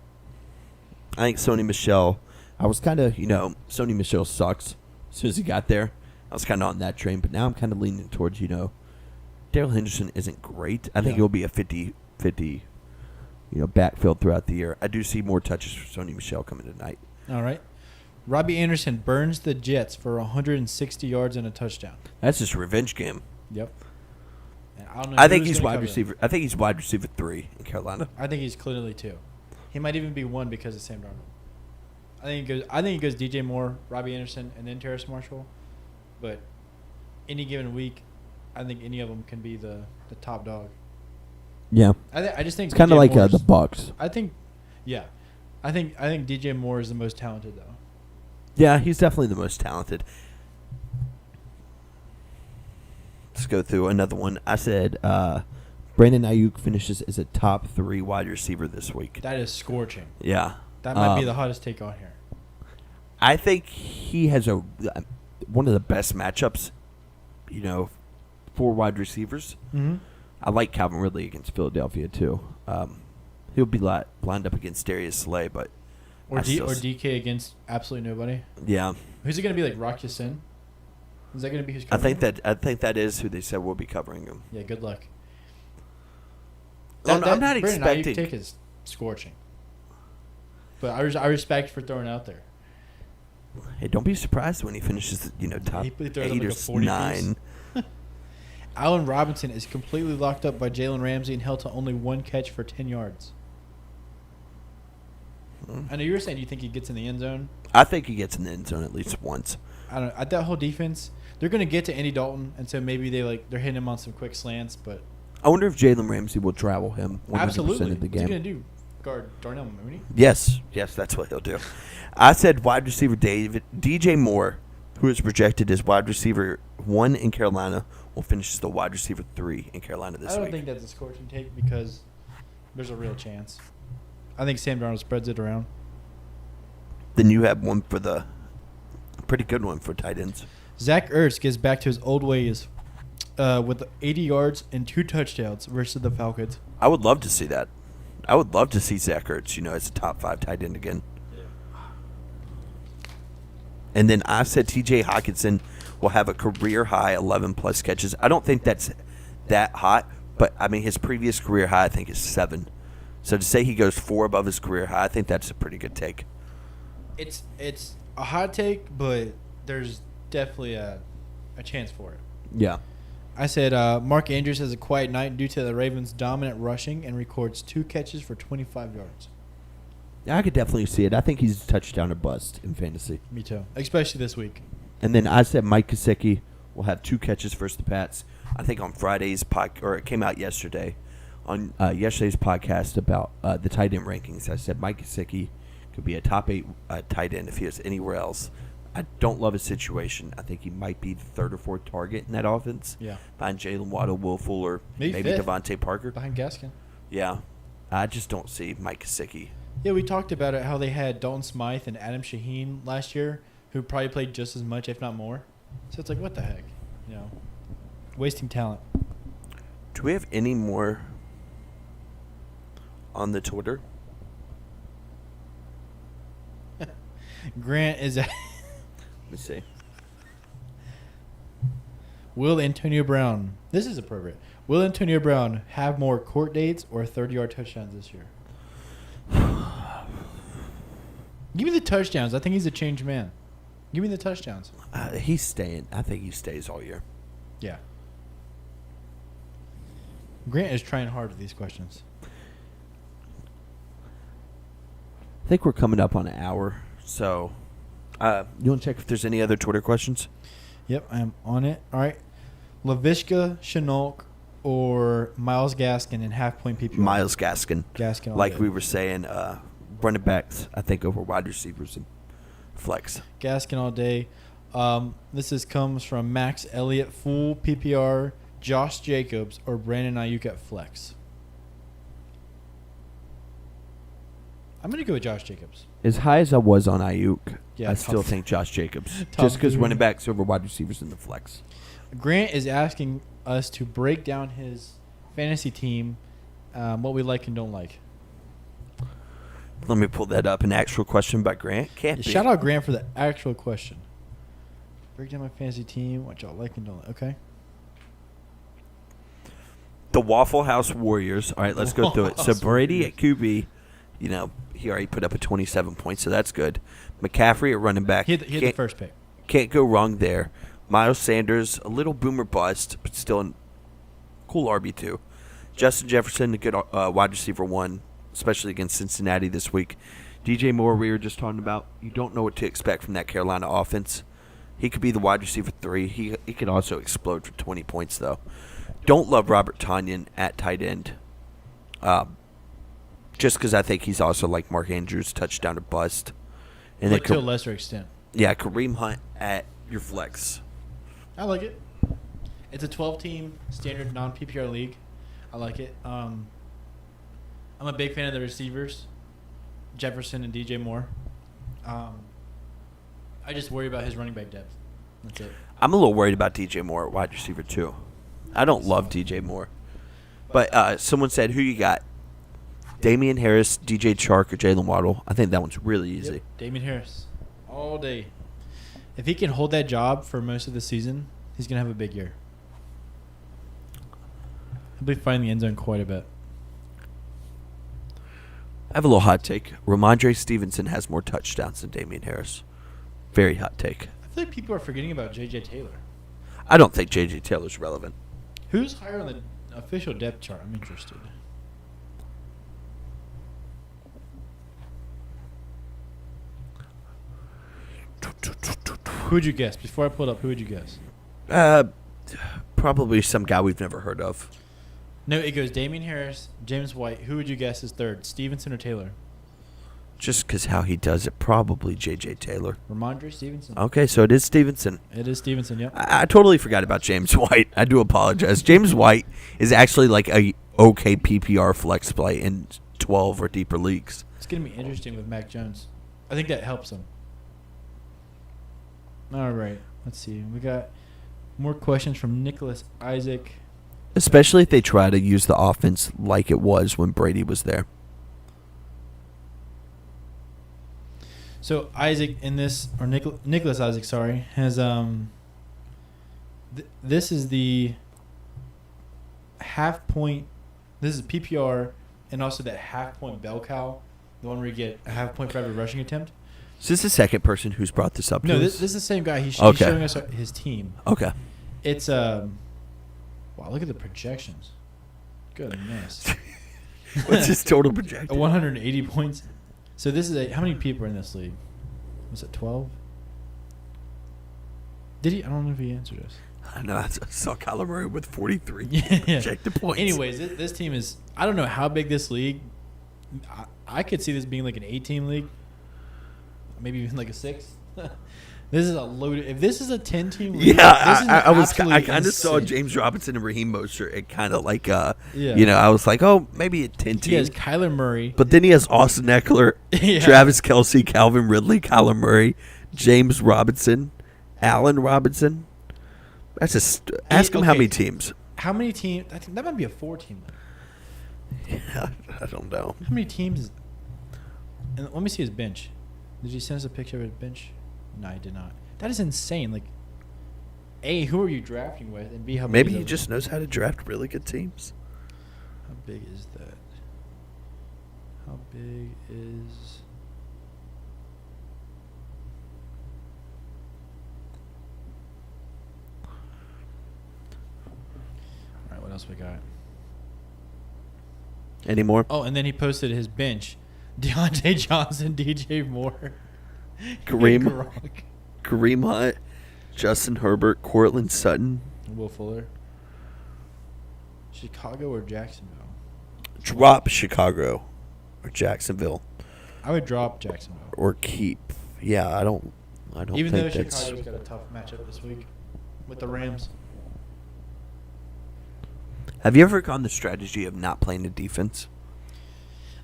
I think Sony Michel, I was kind of, Sony Michel sucks as soon as he got there. I was kind of on that train, but now I'm kind of leaning towards, Darrell Henderson isn't great. I think he'll be a 50-50, backfield throughout the year. I do see more touches for Sony Michel coming tonight. All right. Robbie Anderson burns the Jets for 160 yards and a touchdown. That's just a revenge game. Yep. And I don't know I think who's he's gonna wide cover receiver. I think he's wide receiver 3 in Carolina. I think he's clearly 2. He might even be 1 because of Sam Darnold. I think he goes DJ Moore, Robbie Anderson, and then Terrace Marshall. But any given week, I think any of them can be the top dog. Yeah. I just think It's kind of DJ like Moore's- the Bucks. I think DJ Moore is the most talented though. Yeah, he's definitely the most talented. Let's go through another one. I said Brandon Ayuk finishes as a top 3 wide receiver this week. That is scorching. Yeah. That might be the hottest take on here. I think he has one of the best matchups, for wide receivers. Mm-hmm. I like Calvin Ridley against Philadelphia, too. He'll be lined up against Darius Slay, but... Or DK against absolutely nobody. Yeah. Who's it going to be, like Rock Ya-Sin? Is that going to be who's I covering think that is who they said will be covering him. Yeah, good luck. I'm not Brandon expecting... Ayuk take is scorching. But I respect for throwing out there. Hey, don't be surprised when he finishes, top He throws 8 like or a 40 9. piece. Allen Robinson is completely locked up by Jalen Ramsey and held to only 1 catch for 10 yards. I know you were saying you think he gets in the end zone. I think he gets in the end zone at least once. I don't know. At that whole defense, they're going to get to Andy Dalton, and so maybe they're hitting him on some quick slants. But I wonder if Jalen Ramsey will travel him 100% absolutely, of the game. what's he going to do? Guard Darnell Mooney? Yes, that's what he'll do. I said wide receiver DJ Moore, who is projected as wide receiver 1 in Carolina, will finish as the wide receiver 3 in Carolina this week. I don't think that's a scorching take because there's a real chance. I think Sam Darnold spreads it around. Then you have one for a pretty good one for tight ends. Zach Ertz gets back to his old ways with 80 yards and 2 touchdowns versus the Falcons. I would love to see that. I would love to see Zach Ertz, as a top 5 tight end again. Yeah. And then I said T.J. Hawkinson will have a career-high 11-plus catches. I don't think that's that hot, but, his previous career high, I think, is 7. So to say he goes 4 above his career high, I think that's a pretty good take. It's a hot take, but there's definitely a chance for it. Yeah. I said Mark Andrews has a quiet night due to the Ravens' dominant rushing and records 2 catches for 25 yards. Yeah, I could definitely see it. I think he's a touchdown or bust in fantasy. Me too, especially this week. And then I said Mike Gesicki will have 2 catches versus the Pats. I think on Friday's or it came out yesterday. On yesterday's podcast about the tight end rankings, I said Mike Gesicki could be a top 8 tight end if he was anywhere else. I don't love his situation. I think he might be the 3rd or 4th target in that offense. Yeah. Behind Jalen, Waddle, Will Fuller, maybe fifth. Devontae Parker. Behind Gaskin. Yeah. I just don't see Mike Gesicki. Yeah, we talked about it, how they had Dalton Smythe and Adam Shaheen last year, who probably played just as much, if not more. So it's like, what the heck? Wasting talent. Do we have any more on the Twitter? Grant is. Let me see. Will Antonio Brown? This is appropriate. Will Antonio Brown have more court dates or 30-yard touchdowns this year? Give me the touchdowns. I think he's a changed man. Give me the touchdowns. He's staying. I think he stays all year. Yeah. Grant is trying hard with these questions. I think we're coming up on an hour. So, you want to check if there's any other Twitter questions? Yep, I am on it. All right. Laviska Shenault or Myles Gaskin in half-point PPR? Myles Gaskin. Gaskin all Like day. we were saying, running backs, I think, over wide receivers and flex. Gaskin all day. Comes from Max Elliott, full PPR, Josh Jacobs, or Brandon Ayuk at flex. I'm going to go with Josh Jacobs. As high as I was on Ayuk, Yeah, I tough. still think Josh Jacobs. Tough Just because dude. running backs over wide receivers in the flex. Grant is asking us to break down his fantasy team, what we like and don't like. Let me pull that up. An actual question by Grant. Can't be. Shout out Grant for the actual question. Break down my fantasy team, what y'all like and don't like. Okay. The Waffle House Warriors. All right, let's go through it. So Waffle House Brady at QB, he already put up a 27 points, so that's good. McCaffrey at running back. He had the first pick. Can't go wrong there. Miles Sanders, a little boomer bust, but still a cool RB2. Justin Jefferson, a good wide receiver 1, especially against Cincinnati this week. DJ Moore, we were just talking about. You don't know what to expect from that Carolina offense. He could be the wide receiver 3. He could also explode for 20 points, though. Don't love Robert Tonyan at tight end. Just because I think he's also like Mark Andrews, touchdown or bust. And Like then to a lesser extent. Yeah, Kareem Hunt at your flex. I like it. It's a 12-team standard non-PPR league. I like it. I'm a big fan of the receivers, Jefferson and DJ Moore. I just worry about his running back depth. That's it. I'm a little worried about DJ Moore at wide receiver too. I don't love DJ Moore. But someone said, who you got? Damian Harris, DJ Chark, or Jalen Waddle? I think that one's really easy. Yep. Damian Harris. All day. If he can hold that job for most of the season, he's going to have a big year. He'll be finding the end zone quite a bit. I have a little hot take. Ramondre Stevenson has more touchdowns than Damian Harris. Very hot take. I feel like people are forgetting about J.J. Taylor. I don't think J.J. Taylor's relevant. Who's higher on the official depth chart? I'm interested. Who would you guess? Before I pull it up, who would you guess? Probably some guy we've never heard of. No, it goes Damian Harris, James White. Who would you guess is third? Stevenson or Taylor? Just because how he does it, probably J.J. Taylor. Ramondre Stevenson. Okay, so it is Stevenson. It is Stevenson, yep. I totally forgot about James White. I do apologize. James White is actually like a okay PPR flex play in 12 or deeper leagues. It's going to be interesting with Mac Jones. I think that helps him. All right. Let's see. We got more questions from Nicholas Isaac. Especially if they try to use the offense like it was when Brady was there. So Isaac in this, or Nicholas Isaac, sorry, has this is the half point. This is PPR, and also that half point bell cow, the one where you get a half point for every rushing attempt. Is this the second person who's brought this up? No, to this us? is the same guy. He's Okay. showing us his team. Okay. It's wow, look at the projections. Goodness. What's his total projected? 180 points. So this is how many people are in this league? Was it 12? Did he? I don't know if he answered us. I know. I saw Kyler Murray with 43 Yeah. projected points. Anyways, this team is. I don't know how big this league. I could see this being like an 8-team league, maybe even like a 6. This is a loaded. If this is a 10-team league, Yeah, I kind of saw insane. James Robinson and Raheem Mostert. It kind of like, Yeah. I was like, oh, maybe a 10 He has team. Kyler Murray. But then he has Austin Eckler, Yeah. Travis Kelce, Calvin Ridley, Kyler Murray, James Robinson, Allen Robinson. That's just ask him how okay. many teams. How many teams? I think that might be a 4-team league. Yeah, I don't know. How many teams? And let me see his bench. Did he send us a picture of his bench? No, he did not. That is insane. Like, A, who are you drafting with? And B, how Maybe big he is just knows how to draft really good teams. How big is that? How big is... All right, what else we got? Any more? Oh, and then he posted his bench. Deontay Johnson, DJ Moore. Kareem Hunt, Justin Herbert, Cortland Sutton. Will Fuller. Chicago or Jacksonville? Drop Chicago or Jacksonville. I would drop Jacksonville. Or keep. Yeah, I don't Even think though that's... Chicago's got a tough matchup this week with the Rams. Have you ever gone the strategy of not playing the defense?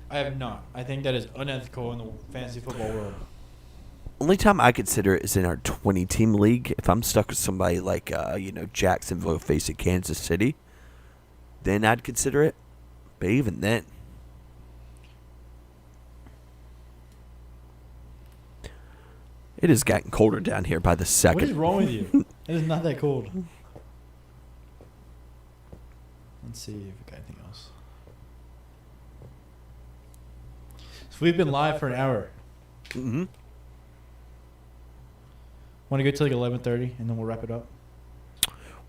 I have not. I think that is unethical in the fantasy football world. Only time I consider it is in our 20-team league. If I'm stuck with somebody like, Jacksonville facing Kansas City, then I'd consider it. But even then. It has gotten colder down here by the second. What is wrong with you? It is not that cold. Let's see if we got anything else. So we've been live for an hour. Mm-hmm. Want to go to like 11:30 and then we'll wrap it up?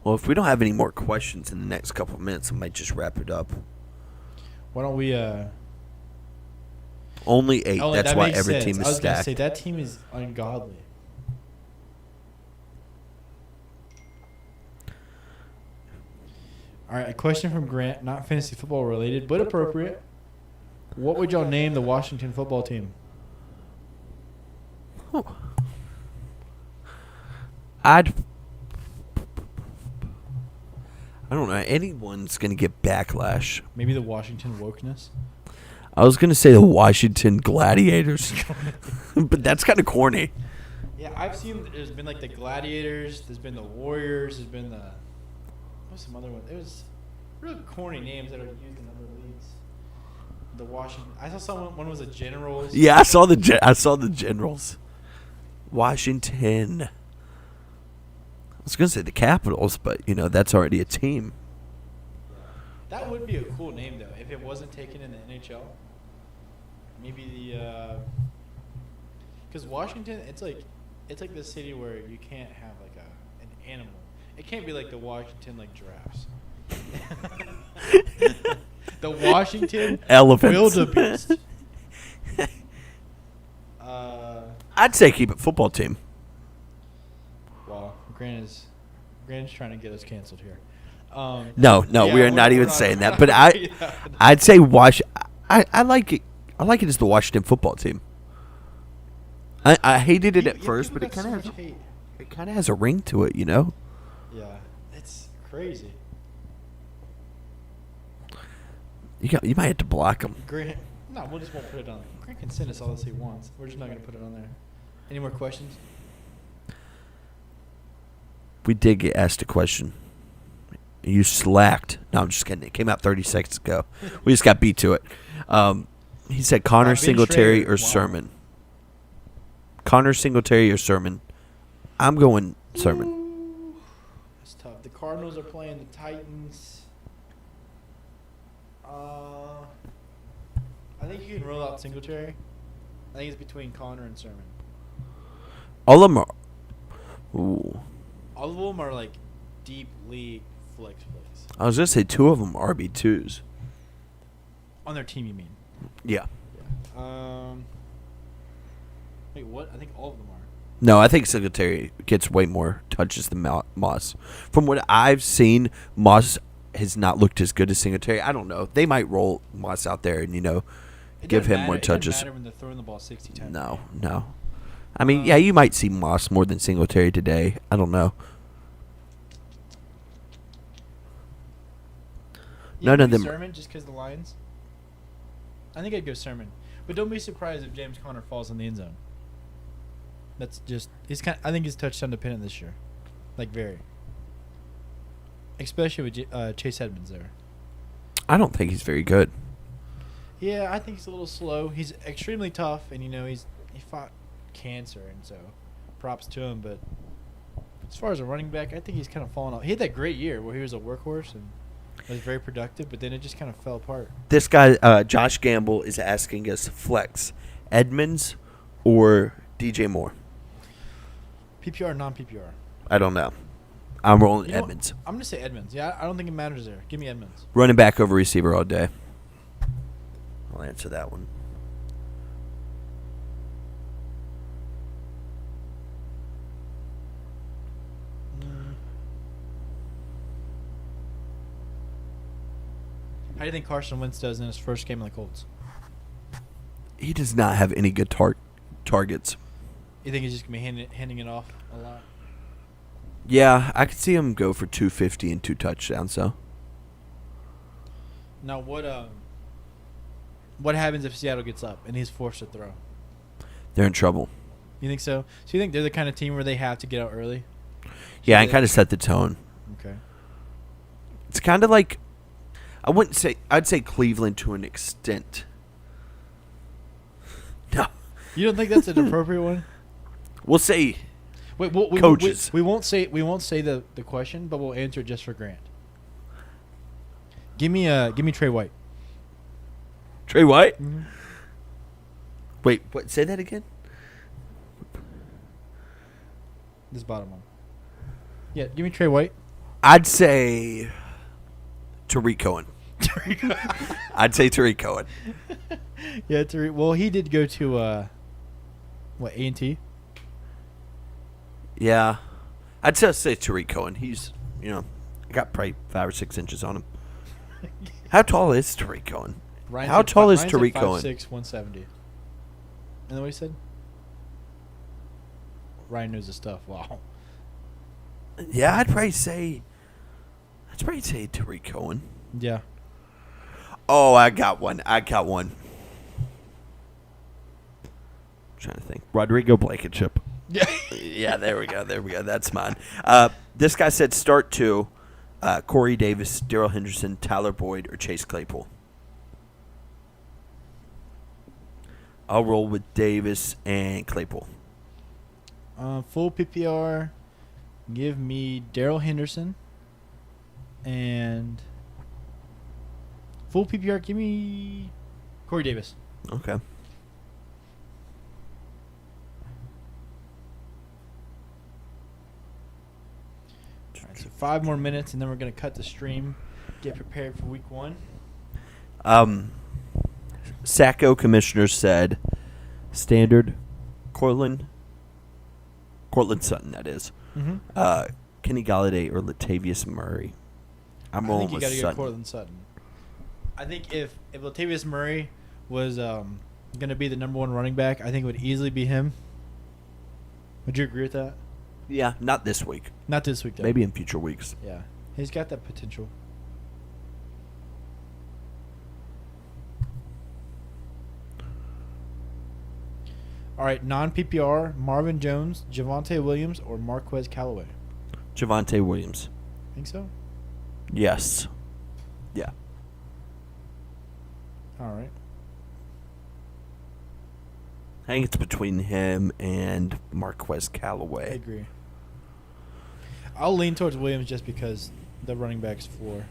Well, if we don't have any more questions in the next couple of minutes, I might just wrap it up. Why don't we... Only 8. Oh, That's that why makes every sense. team I is was going to stacked. say, that team is ungodly. All right, a question from Grant, not fantasy football related, but appropriate. What would y'all name the Washington football team? Oh. I don't know. Anyone's going to get backlash. Maybe the Washington wokeness? I was going to say the Washington Gladiators, but that's kind of corny. Yeah, I've seen there's been like the Gladiators, there's been the Warriors, there's been the... What's some other one? It was real corny names that are used in other leagues. The Washington... I saw one was the Generals. Yeah, I saw the Generals. Washington. I was going to say the Capitals, but, that's already a team. That would be a cool name, though, if it wasn't taken in the NHL. Maybe the... Because Washington, it's like the city where you can't have, like, an animal. It can't be like the Washington, like, giraffes. The Washington Elephants. wildebeest. I'd say keep it football team. Wow, Grant is trying to get us canceled here. No, yeah, we are not even saying that. But I'd say I like it. I like it as the Washington football team. I hated it at first, but it kind of has a ring to it, Yeah, it's crazy. You might have to block them. Grant, no, we just won't put it on. Grant can send us all this he wants. We're just not going to put it on there. Any more questions? We did get asked a question. You slacked. No, I'm just kidding. It came out 30 seconds ago. We just got beat to it. He said Connor Singletary or Sermon. Connor Singletary or Sermon. I'm going Sermon. Ooh, that's tough. The Cardinals are playing the Titans. I think you can roll out Singletary. I think it's between Connor and Sermon. All of them are. Ooh. All of them are like deep league flex plays. I was going to say 2 of them are RB2s. On their team, you mean? Yeah. Wait, what? I think all of them are. No, I think Singletary gets way more touches than Moss. From what I've seen, Moss has not looked as good as Singletary. I don't know. They might roll Moss out there and, give him more touches. It doesn't matter when they're throwing the ball 60 times. No. I mean, yeah, you might see Moss more than Singletary today. I don't know. None of them. Sermon just because the Lions? I think I'd go Sermon. But don't be surprised if James Conner falls in the end zone. That's just... I think he's touchdown dependent this year. Like, very. Especially with Chase Edmonds there. I don't think he's very good. Yeah, I think he's a little slow. He's extremely tough, and he fought cancer, and so props to him. But as far as a running back, I think he's kind of fallen off. He had that great year where he was a workhorse and was very productive, but then it just kind of fell apart. This guy, Josh Gamble, is asking us flex Edmonds or DJ Moore. PPR, non-PPR. I don't know. I'm rolling You know, Edmonds. I'm going to say Edmonds. Yeah, I don't think it matters there. Give me Edmonds. Running back over receiver all day. I'll answer that one. How do you think Carson Wentz does in his first game in the Colts? He does not have any good targets. You think he's just going to be handing it off a lot? Yeah, I could see him go for 250 and 2 touchdowns, though. Now, what happens if Seattle gets up and he's forced to throw? They're in trouble. You think so? So you think they're the kind of team where they have to get out early? Yeah, and kind of set the tone. Okay. It's kind of like, I'd say Cleveland to an extent. No. You don't think that's an appropriate one? We'll say coaches. coaches. We won't say the question, but we'll answer it just for Grant. Give me Trey White. Trey White? Mm-hmm. Wait, what? Say that again? This bottom one. Yeah, give me Trey White. I'd say Tariq Cohen. I'd say Tariq Cohen. Yeah, well, he did go to A&T. Yeah, I'd just say Tariq Cohen. He's got probably 5 or 6 inches on him. How tall is Tariq Cohen? How tall is Tariq Cohen? 5'6", 170. And then what he said? Ryan knows his stuff. Wow. Yeah, I'd probably say Tariq Cohen. Yeah. Oh, I got one. I'm trying to think. Rodrigo Blankenship. Yeah. Yeah, there we go. That's mine. This guy said start 2. Corey Davis, Darrell Henderson, Tyler Boyd, or Chase Claypool. I'll roll with Davis and Claypool. Full PPR, give me Darrell Henderson. And full PPR, give me Corey Davis. Okay. All right, so 5 more minutes, and then we're going to cut the stream, get prepared for week 1. Sacco commissioner said standard Cortland Sutton, that is. Mm-hmm. Kenny Galladay or Latavius Murray. I'm rolling with gotta Sutton. go Cortland Sutton. I think if Latavius Murray was going to be the number 1 running back, I think it would easily be him. Would you agree with that? Yeah, not this week. Not this week, though. Maybe in future weeks. Yeah. He's got that potential. All right, non-PPR, Marvin Jones, Javonte Williams, or Marquez Callaway? Javonte Williams. Think so? Yes. Yeah. All right. I think it's between him and Marquez I Callaway. agree. I'll lean towards Williams just because the running back's floor.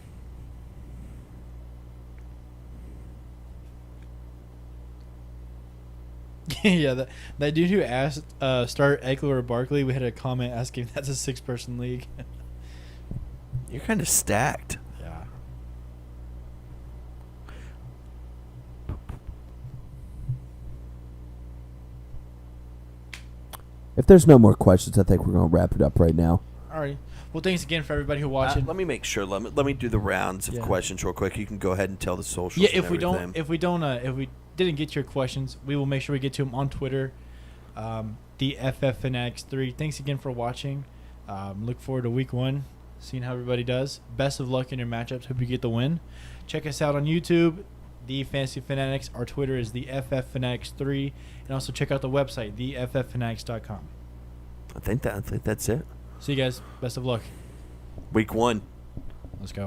Yeah, that dude who asked start Eckler or Barkley, we had a comment asking if that's a 6-person league. You're kind of stacked. Yeah. If there's no more questions, I think we're going to wrap it up right now. All right. Well, thanks again for everybody who watching. Let me make sure. Let me do the rounds of questions real quick. You can go ahead and tell the socials. Yeah, and if we everything. if we didn't get your questions, we will make sure we get to them on Twitter. The FF Fanatics 3. Thanks again for watching. Look forward to week 1, seeing how everybody does. Best of luck in your matchups. Hope you get the win. Check us out on YouTube, The Fantasy Fanatics. Our Twitter is the FF Fanatics 3, and also check out the website, theffanatics.com. I think that's it. See you guys. Best of luck. Week 1. Let's go.